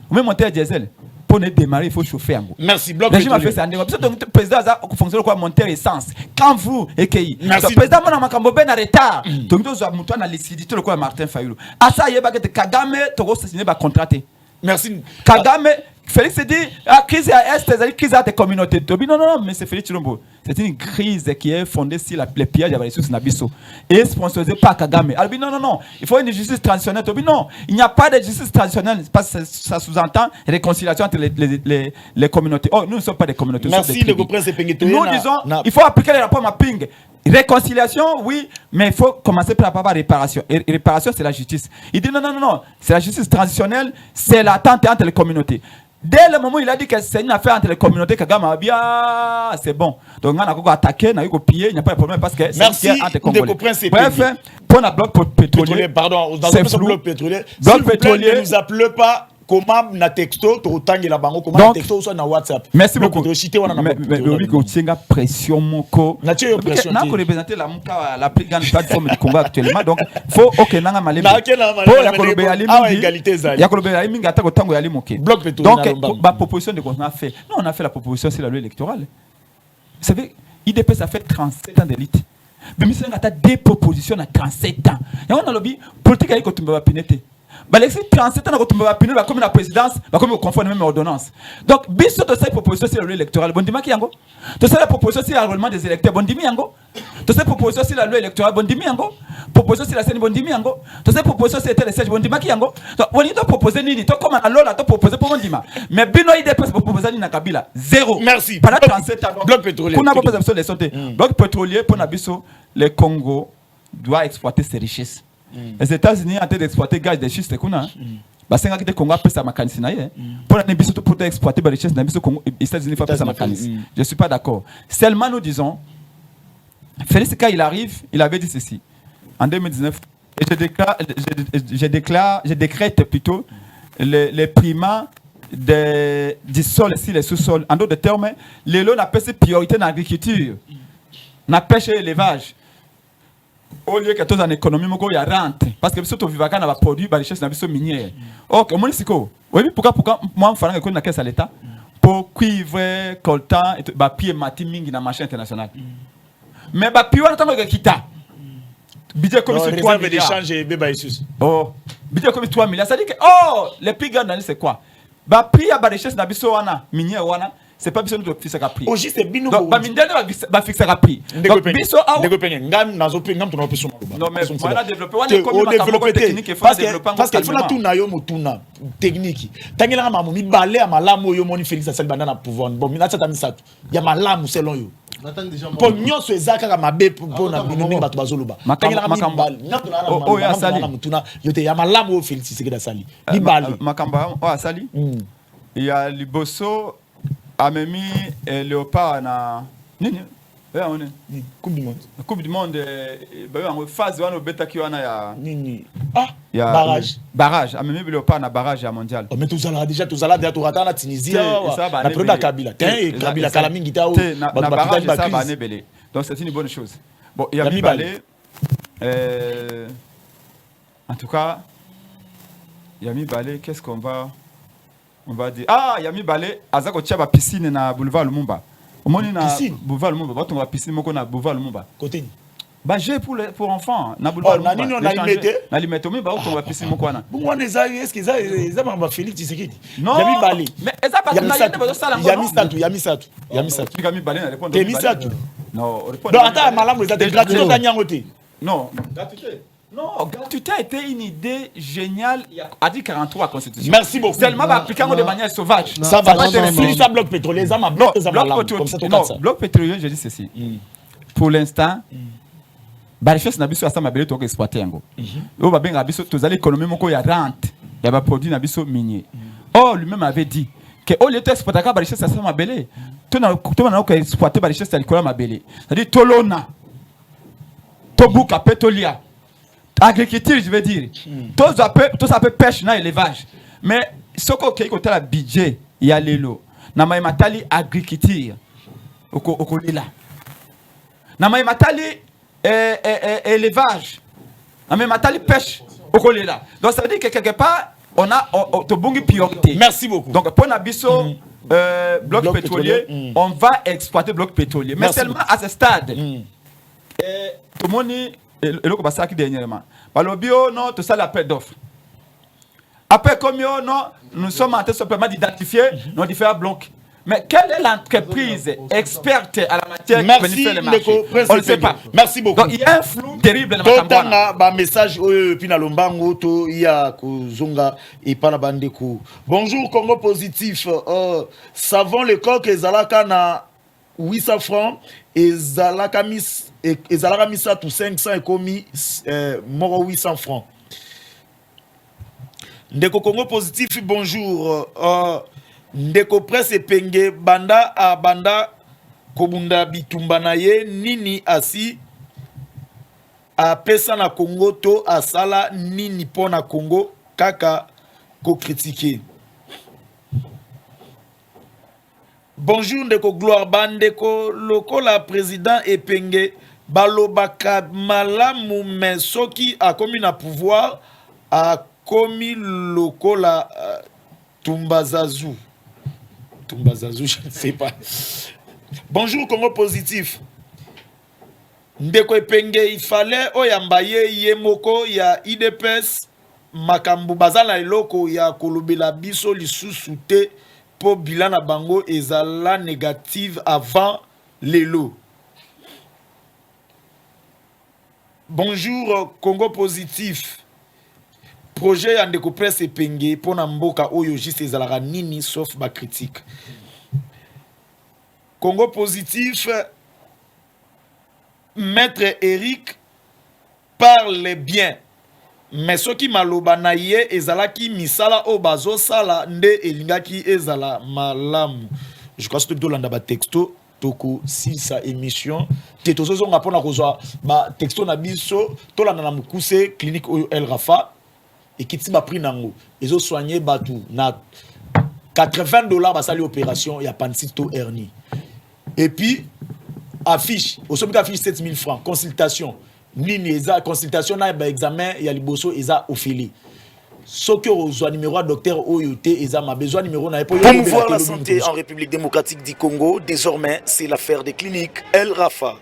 Vous monter à diesel. Pour démarrer, il faut chauffer. Merci. Bloc le le président a fonctionné comme monter essence. Quand vous et le président est en retard. Donc vous avez liquidité le Martin Fayulu. À ça, il y a Kagame, tu as contraté. Merci. Kagame, Félix dit, la crise à Est, c'est une crise à des communautés. Non, mais c'est Félix Chilombo. C'est une crise qui est fondée sur les pillages de la ressource Nabiso. Et sponsorisée par Kagame. Alors, non, il faut une justice traditionnelle. Non, il n'y a pas de justice traditionnelle. Parce que ça sous-entend réconciliation entre les communautés. Oh, nous ne sommes pas des communautés. Merci de comprendre ces Nous disons, il faut appliquer les rapports mapping. Réconciliation, oui, mais il faut commencer par la réparation. Et réparation, c'est la justice. Il dit non, c'est la justice traditionnelle, c'est l'attente entre les communautés. Dès le moment où il a dit que c'est une affaire entre les communautés, Kagame a bien, c'est bon. Donc on a attaqué, on a pillé, il n'y a pas de problème parce que c'est entre les Congolais. Bref, pour un bloc pétrolier. Pardon, dans c'est un flou. bloc pétrolier. Bloc S'il vous plaît, pétrolier. ne nous appelez pas. Comment na texto, totangi la bango, comment na texto, soit na WhatsApp. Merci beaucoup. Mais oui, qu'on tient à pression moko. Nature pression. N'a qu'on représenter la muka la plus grande plateforme du Congo actuellement. Donc faut OK nanga malembe. Pour la Colombie égalité il y a Colombie ali mingi atako tango yali moké. Bloc pétrolier. Donc ma proposition de qu'on a fait. Non, on a fait la proposition sur la loi électorale. Vous savez, IDP ça fait 37 ans d'élite. Mais nous avons des propositions à 37 ans. Et on a lobby politique avec Kotumba Pinete. Balexi 37 ans na Kotumba Pinete comme la présidence, comme au confort même ordonnance. Donc biso de cette proposition sur la loi électorale, bon dima ki yango. De cette proposition sur l'enrôlement des électeurs, bon dimi yango. De cette proposition sur la loi électorale, bon dimi yango. Proposition sur la scène, bon dimi yango. De cette proposition sur les sièges, bon dima ki yango. Donc on doit proposer nini, to comme à l'ola to proposer pour bon dima. Mais bino IDP pour proposer ni na Kabila, zéro. Merci. Pendant 37 ans. Bloc pétrolier. Qu'on a proposé les santé. Bloc pétrolier pour nabiso, le Congo doit exploiter ses richesses. Les États-Unis en train d'exploiter gaz de schiste kuna. Bah c'est que Congo peut ça makanisi na ye. Pour na biso pour exploiter les richesses na biso Congo les États-Unis faut pas ça makanisi. Je suis pas d'accord. Seulement nous disons Félix quand il arrive, il avait dit ceci en 2019 et je décrète plutôt les primats du sol et les sous-sols. En d'autres termes, les lots n'a pas cette priorité dans l'agriculture, n'a pêche et l'élevage. Au lieu que tout en économie, il y a rente. Parce que si tu vis dans les produits, les richesses sont minières. Ok, moi, c'est quoi? Oui, pourquoi moi, je fais une caisse à l'État pour cuivre, coltan, et pied matiming dans le marché international. Mais pied, on attend que kita. Budget comme 3 milliards. Oh, budget comme 3 milliards. Ça dit que, oh, les prix grands, c'est quoi? Prix à la richesse dans le minière, c'est pas besoin de fixer un prix. Aussi c'est bino. Donc mindele va fixer un prix. Donc biso a ngam nazo pe ngam tono peso. Non mais voilà développer on est comme makambo technique et faut développer parce qu'il faut la tuna yo motuna technique. Tangela mamu mi balé à malamu yo moni Félix Asel banda na pouvoir. Bon mina tata misatu. Ya malamu selon yo. Pour nyonso ezaka ka mabe pour na bino mi bato bazoloba. Tangela makambo. Oh ya sali. Yote ya malamu Félix Sekeda sali. Mi balé. Makamba oh sali. Il y a Liboso Amemi et Léopard na nini on est coupe du monde en phase on beta qui on a ya nini barrage Amemi Léopard na barrage à mondial mais tout ça déjà tu rata na Tunisie na président Kabila Kabila kala mingi ta na barrage ça va nebelé donc c'est une bonne chose. Bon il y a Mibalé en tout cas il y a Mibalé qu'est-ce qu'on va on va dire Yami Balé azako tchaba piscine na boulevard Lumumba. Omoni na boulevard Lumumba, bato na piscine moko na boulevard Lumumba. Côté ni. Bah j'ai pour enfants na boulevard Lumumba. Na limite omi ba to piscine moko na. Bon on est-ce que ça m'a Félix Tshisekedi. Yami Balé. Mais eza pas na yende ba sala ngo. Yami Satu. Yami Balé na répondre. Yami Satu. Non, répondre. Donc attends malamu eza gratuité ta nyangote. Non, gratuité. Non, gratuité a été une idée géniale il y a à 43 constitution. Merci beaucoup. Seulement appliquant de manière sauvage. Ça va pas ça bloc pétrolier, ça m'a bloc bloc pétrolier, je dis ceci. Pour l'instant, richesse na biso asama belé to exploiter yango. O ba benga biso to zali économie moko ya rente, ya ba produit na biso minier. Oh, lui-même avait dit que au lieu d'exploiter ka richesse asama belé, to na ko exploiter ba richesse alikola mabelé. C'est-à-dire tolona. Tobuka pétrolia. Agriculture, je veux dire. Tout ça peut pêche na élevage. Mais ce qu'on a la budget, il y a l'élo. Na ma matali agriculture. Oko lila. Na ma matali élevage. Na ma matali pêche. Oko lila. Donc ça veut dire que quelque part on a to bongi priorité. Merci beaucoup. Donc pour Nabiso bloc pétrolier, on va exploiter bloc pétrolier. Mais seulement à ce stade. Tout le monde et le combat qui dernièrement. Balobio non tout ça l'appel d'offres. Après comme non nous sommes en train simplement d'identifier nos différents blocs. Mais quelle est l'entreprise experte à la matière qui peut faire le marché? On ne sait pas. Merci beaucoup. Donc il y a un flou terrible dans la campagne. Ba message pina lombango to ya kozonga et pana bandeko. Bonjour Congo positif. Savons le coq ezalaka na 800 francs ezalaka misa tout 500 et commis moro 800 francs. Ndeko Congo positif bonjour. Ndeko presse penge banda a banda kobunda bitumba na ye nini asi apesa na Congo to asala nini po na Congo kaka ko critiquer. Bonjour ndeko Gloire bandeko lokola président Epenge balobaka malamu mais soki a commis na pouvoir a commis lokola Tumbazazu, je ne sais pas. Bonjour Congo positif. Ndeko Epenge il fallait oyambaye yemoko ya IDPS makambu bazala eloko ya kolobela biso lisusu te po bilana bango ezala négative avant lelo. Bonjour Congo positif. Projet ya ndeko presse Epenge po na mboka oyo juste ezalaka nini sauf ba critique. Congo positif. Maître Eric parle bien. Mais ce qui maloba na ye ezalaki misala o bazo sala nde elingaki ezala malamu. Je crois que c'est tout landa ba texto toko si sa émission te tozo nga pona kozwa ba texto na biso to landa na mukuse clinique oyo El Rafa et kiti ba prix nango ezo soigner batu na $80 basali opération ya pancito hernie. Et puis affiche au sommet affiche 7000 francs consultation nini eza consultation na ba examen ya liboso eza ofili soki ozwa numéro docteur oyote eza ma besoin numéro na pour promouvoir la santé en République démocratique du Congo. Désormais c'est l'affaire des cliniques El Rafa,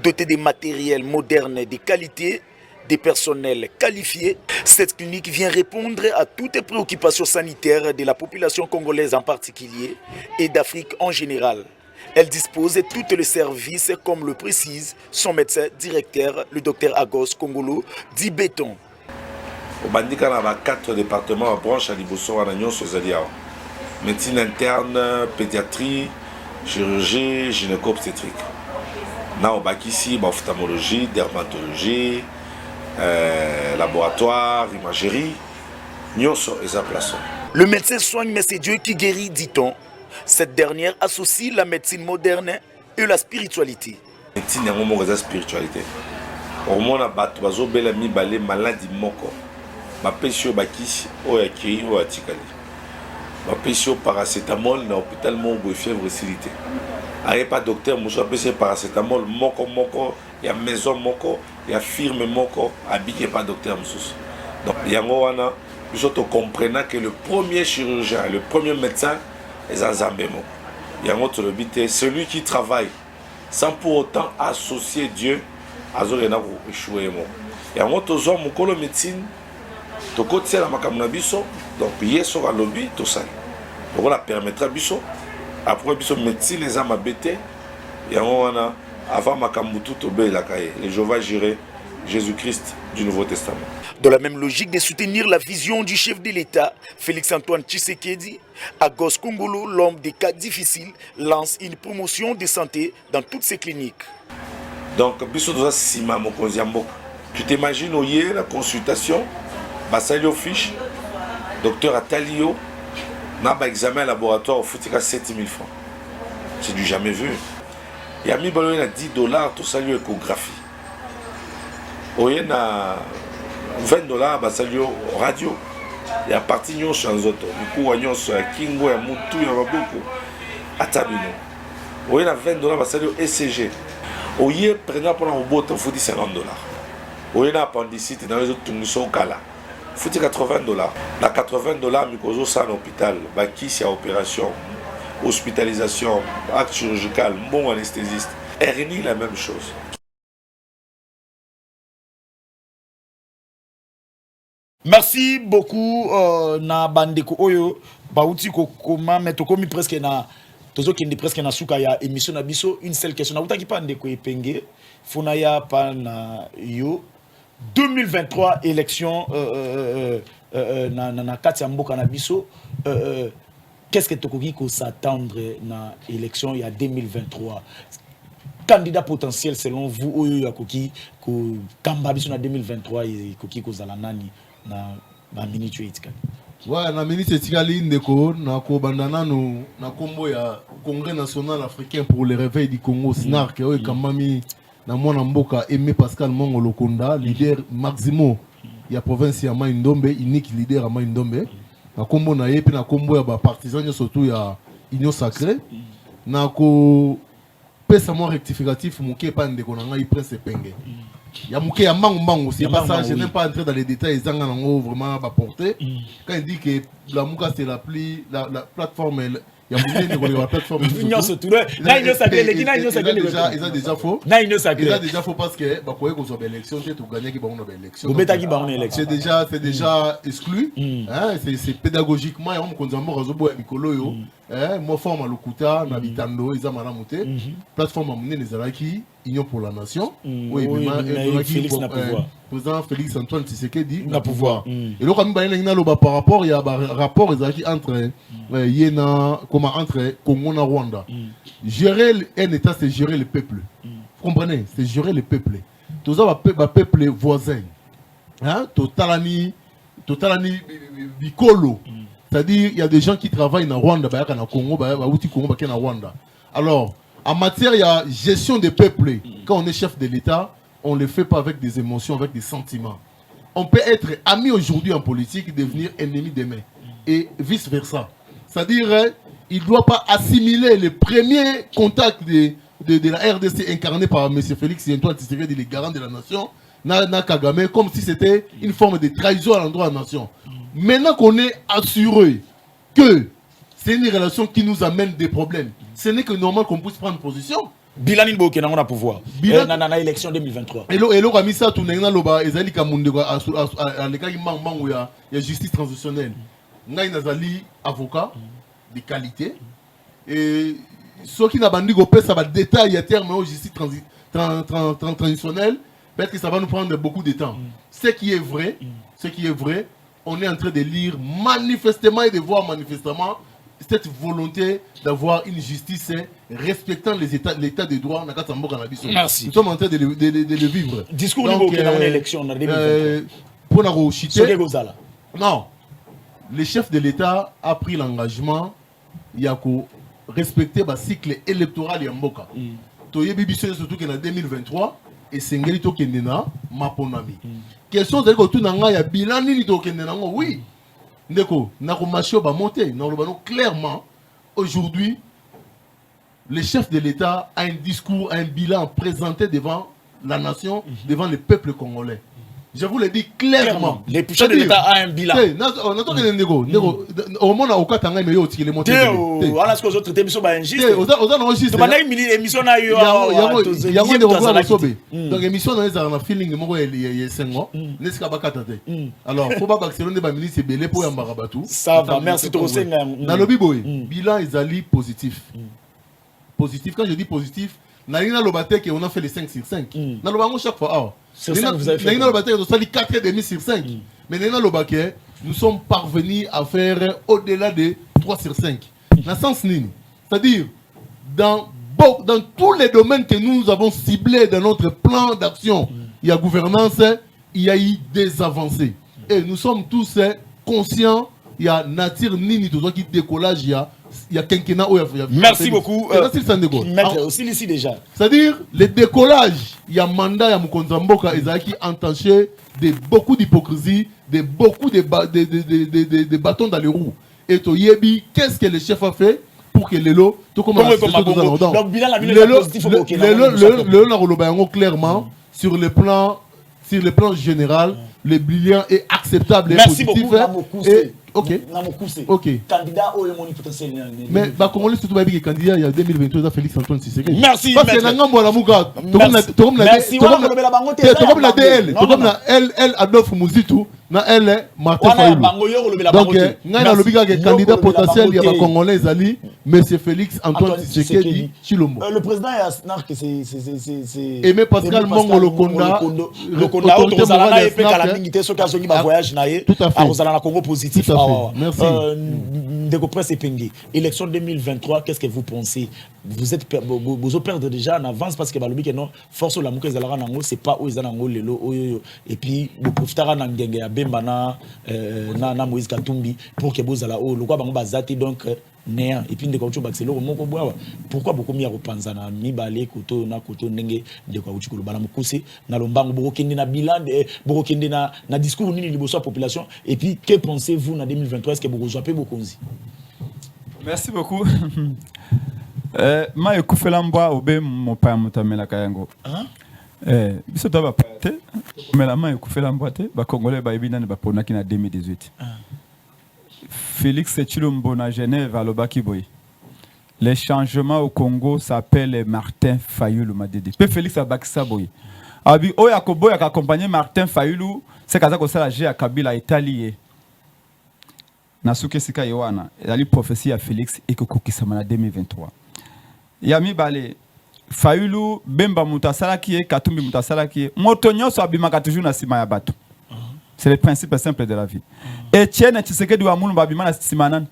dotée des matériels modernes de qualité, des personnels qualifiés. Cette clinique vient répondre à toutes les préoccupations sanitaires de la population congolaise en particulier et d'Afrique en général. Elle dispose de tous les services, comme le précise son médecin directeur, le docteur Agos Kongolo, dit béton. Au bandika na 4 départements à branche à Liboso à Nyon Sozalia. Médecine interne, pédiatrie, chirurgie, gynéco-obstétrique. Na au bakisi, ophtalmologie, dermatologie, laboratoire, imagerie. Nyon so eza place. Le médecin soigne mais c'est Dieu qui guérit, dit-on. Cette dernière associe la médecine moderne et la spiritualité. Médecine est une spiritualité. Au moins, on a bela mibale maladie moko. Ma pesio bakisi o ya kiri o atikali. Ma pesio paracétamol na hôpital mongo fièvre silité. Aye pas docteur muso apese paracétamol moko ya maison moko ya firme moko habillé pas docteur muso. Donc yango wana biso to comprenant que le premier chirurgien, le premier médecin est un zambemo. Yango to le bité celui qui travaille sans pour autant associer Dieu à Zorena pour échouer. Yango to zo mukolo médecine to kotia la makamna biso donc yeso ka lobby to ça. Donc on la permettra biso après biso médecine les âmes abété yango wana avant makambutu to be la kaye les Jéhovah Jireh Jésus-Christ du Nouveau Testament. Dans la même logique de soutenir la vision du chef de l'État, Félix-Antoine Tshisekedi, Agos Kongolo, l'homme des cas difficiles, lance une promotion de santé dans toutes ses cliniques. Donc, tu t'imagines au hier la consultation, Basalio Fiche, docteur Atalio, n'a pas examen laboratoire au foutika 7000 francs. C'est du jamais vu. Il y a mis $10, tout ça, échographie. Au hier, $20 basalio radio ya parti nyonso nzoto mikuwa nyonso ya kingo ya mutu ya mabuku atabino oye na $20 basalio ECG oye prenant pour un boto futi $50 oye na appendicite na les autres tungiso kala futi $80 na $80 mikozo sa na hôpital bakisi ya opération hospitalisation acte chirurgical bon anesthésiste hernie la même chose. Merci beaucoup na bandeko oyo bauti ko koma metokomi presque na tozo kende presque na suka ya émission na biso une seule question na utaki pa ndeko Epenge fona ya pa na yo 2023 élection na kati ya mboka na biso qu'est-ce que tokoki ko s'attendre na élection ya 2023 candidat potentiel selon vous oyo ya koki ko kamba biso na 2023 et koki ko zala nani na minute etikali. Ouais, na minute etikali ndeko na ko bandana no na kombo ya Congrès national africain pour le réveil du Congo SNARC oyo kamami na mwana mboka Aimé Pascal Mongo Lokonda, leader Maximo ya province ya Mai Ndombe, unique leader à Mai Ndombe. Na kombo na ye pe na kombo ya ba partisans surtout ya Union Sacrée. Na ko pesa mo rectificatif muke pa ndeko na ngai Prince Penge. Ya muke ya mangu c'est pas ça, je n'aime pas entrer dans les détails ezanga nango vraiment ba porter. Quand il dit que la muka c'est la plateforme il y a la plateforme. Ils ont déjà faux. Ils ont déjà faux parce que bah quoi qu'on soit élection, tu gagner qui va une élection. C'est déjà exclu. C'est pédagogiquement et on consomme réseau mikolo yo. Moi forme à l'okuta na bitando ils ont malamuté. Plateforme amener les alaki Union pour la nation. Oui, Félix n'a pouvoir. Président Félix Antoine Tshisekedi n'a pouvoir. Et là comme il y a par rapport il y a un rapport entre Yéna comment entre Congo et Rwanda. Gérer un état c'est gérer le peuple. Vous comprenez? C'est gérer le peuple. Tout ça va peuple voisin. Hein? Totalani bikolo. C'est-à-dire il y a des gens qui travaillent en Rwanda, bah en Congo, bah outil Congo, bah en Rwanda. Alors en matière il y a gestion des peuples. Quand on est chef de l'État, on ne le fait pas avec des émotions, avec des sentiments. On peut être ami aujourd'hui en politique et devenir ennemi demain. Et vice-versa. C'est-à-dire, il ne doit pas assimiler les premiers contacts de la RDC incarnés par M. Félix Antoine Tshisekedi, les garants de la nation, na Kagame, comme si c'était une forme de trahison à l'endroit de la nation. Maintenant qu'on est assuré que c'est une relation qui nous amène des problèmes, ce n'est que normal qu'on puisse prendre position. Bilan Boké n'a pas pouvoir. Na élection 2023. Et là, comme ça, tout le monde ezali kamunde à l'écart il y a justice transitionnelle. Ngai nazali avocat de qualité et ceux qui n'a pas dit que ça va détailler à terme au justice transitionnelle, peut-être que ça va nous prendre beaucoup de temps. Ce qui est vrai, on est en train de lire manifestement et de voir manifestement cette volonté d'avoir une justice respectant l'état de droit. Merci. Nous sommes en train de le vivre. Discours niveau qui est dans l'élection en 2023. Pour la rochiter. Non. Le chef de l'État a pris l'engagement de respecter le cycle électoral de Mboka. Toyebi surtout en 2023 et Sengeli to kendena maponami. Question de que tout nanga ya bilan ni to kendena oui. Ndeko, Narumasho va monter. Clairement, aujourd'hui, le chef de l'État a un discours, un bilan présenté devant la nation, devant le peuple congolais. Je vous le dis clairement. Le chef de l'État a un bilan. Au moment où on a il est monté. Voilà ce que vous traitez, monsieur Bainjiste. Donc, émission dans un feeling, alors, il faut pas que les ministres belé pour Yambarabatou. Ça va, merci trop. Dans le bilan est positif. Positif, quand je dis positif, on a fait les 5 sur 5. Chaque fois. Vous avez fait 4,5 sur 5. Mais nous sommes parvenus à faire au-delà de 3 sur 5. Dans le sens nini. C'est-à-dire, dans tous les domaines que nous avons ciblés dans notre plan d'action, il y a gouvernance, il y a eu des avancées. Et nous sommes tous conscients, il y a nature nini, tout ça qui décollage, il y a quinquennat. Merci beaucoup. Maître, aussi ici déjà. C'est-à-dire, le décollage, il y a mandat, il y a Moukonzamboka, qui entaché de beaucoup d'hypocrisie, de beaucoup de bâtons dans les roues. Et Toyebi, qu'est-ce que le chef a fait pour que le lot, tout comme donc bilan la ville positif clairement sur le plan général, le bilan est acceptable et merci positif. Beaucoup, ok. Candidat au monde potentiel. Mais Congolais surtout que candidat il y a 2023 Félix Antoine Tshisekedi. Merci. Parce que nangambo la muka. Merci. Elle Adolphe Muzitu na elle Martin Fayulu. Donc ngana lobika que candidat potentiel il y a Congolais ali monsieur Félix Antoine Tshisekedi Chilombo. Le président est que c'est Aimé Pascal Mongo Lokonda. Lokonda autozala et la minité ce cas qui va voyage naé à Rosala na Congo positif. Merci. Ndeko Prince Penge, élection 2023, qu'est-ce que vous pensez? Vous perdez déjà en avance parce que balobi que non force la mouke zalara nango c'est pas où ils nango lelo et puis vous profitera na ngenge ya Bemba na Moïse Katumbi pour que bozala o lokwa bango bazati donc néant et puis ndeko ucho baxelo moko bwa pourquoi beaucoup mi repensa na mibale koto na koto ndenge ndeko ucho ko bala mukuse na lombango boko kende na bilan boko kende na discours nini liboso population et puis que pensez-vous en 2023 est-ce que boko jappé bokonzi? Merci beaucoup. Ma ekufela mbwa obe mopa mutamela kayango. Biso to ba pate mela ma ekufela mbwa te ba congolais ba ebina ne ba ponaki na 2018. Félix Tshilombo na Genève à Lobaki Boy. Les changements au Congo s'appellent Martin Fayulu Madede. Pe Félix Abakisa Boy. Abi oya koboy a accompagné Martin Fayulu, c'est kaza ko sala à Kabila Italie. Nasuke sika yowana, ali prophétie à Félix et kokokisama na 2023. Yami bale Fayulu bemba mutasala ki katumbi mutasala ki motonyo so abimaka toujours na sima ya bato. C'est le principe simple de la vie. Etienne Tshisekedi wa mulumba abima na simanan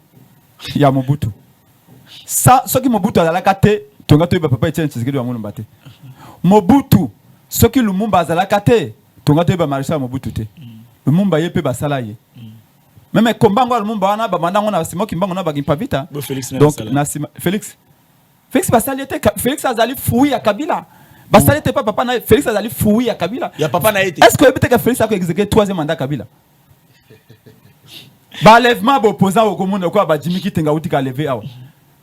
ya Mobutu. Ça ce qui Mobutu azalaka te tonga to papa Etienne Tshisekedi wa mulumba te. Mobutu ce qui Lumumba azalaka te tonga to ba Marshal Mobutu te. Lumumba yepe basala ye. Même kombango Lumumba wana ba mandango na simo kimbango na ba gimpavita. Donc na Félix basali était Félix azali fouille à Kabila. Basali était pas papa na Félix azali fouille à Kabila. Ya papa na été. Est-ce que peut-être que Félix a exécuté troisième mandat Kabila? Ba lèvement opposant au commune quoi ba Jimmy Kitenga utika lever awa.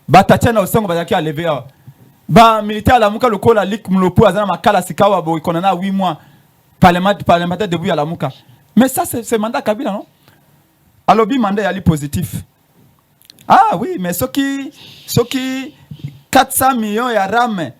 Ba Tatiana Osongo ba yaki a lever awa. Ba militaire la muka lokola lik mlopo azana makala sikawa bo ikonana 8 mois parlementaire debout à la muka. Mais ça c'est mandat Kabila non? Alors bi mandat yali positif. Ah oui, mais ce qui 400 millions ya rame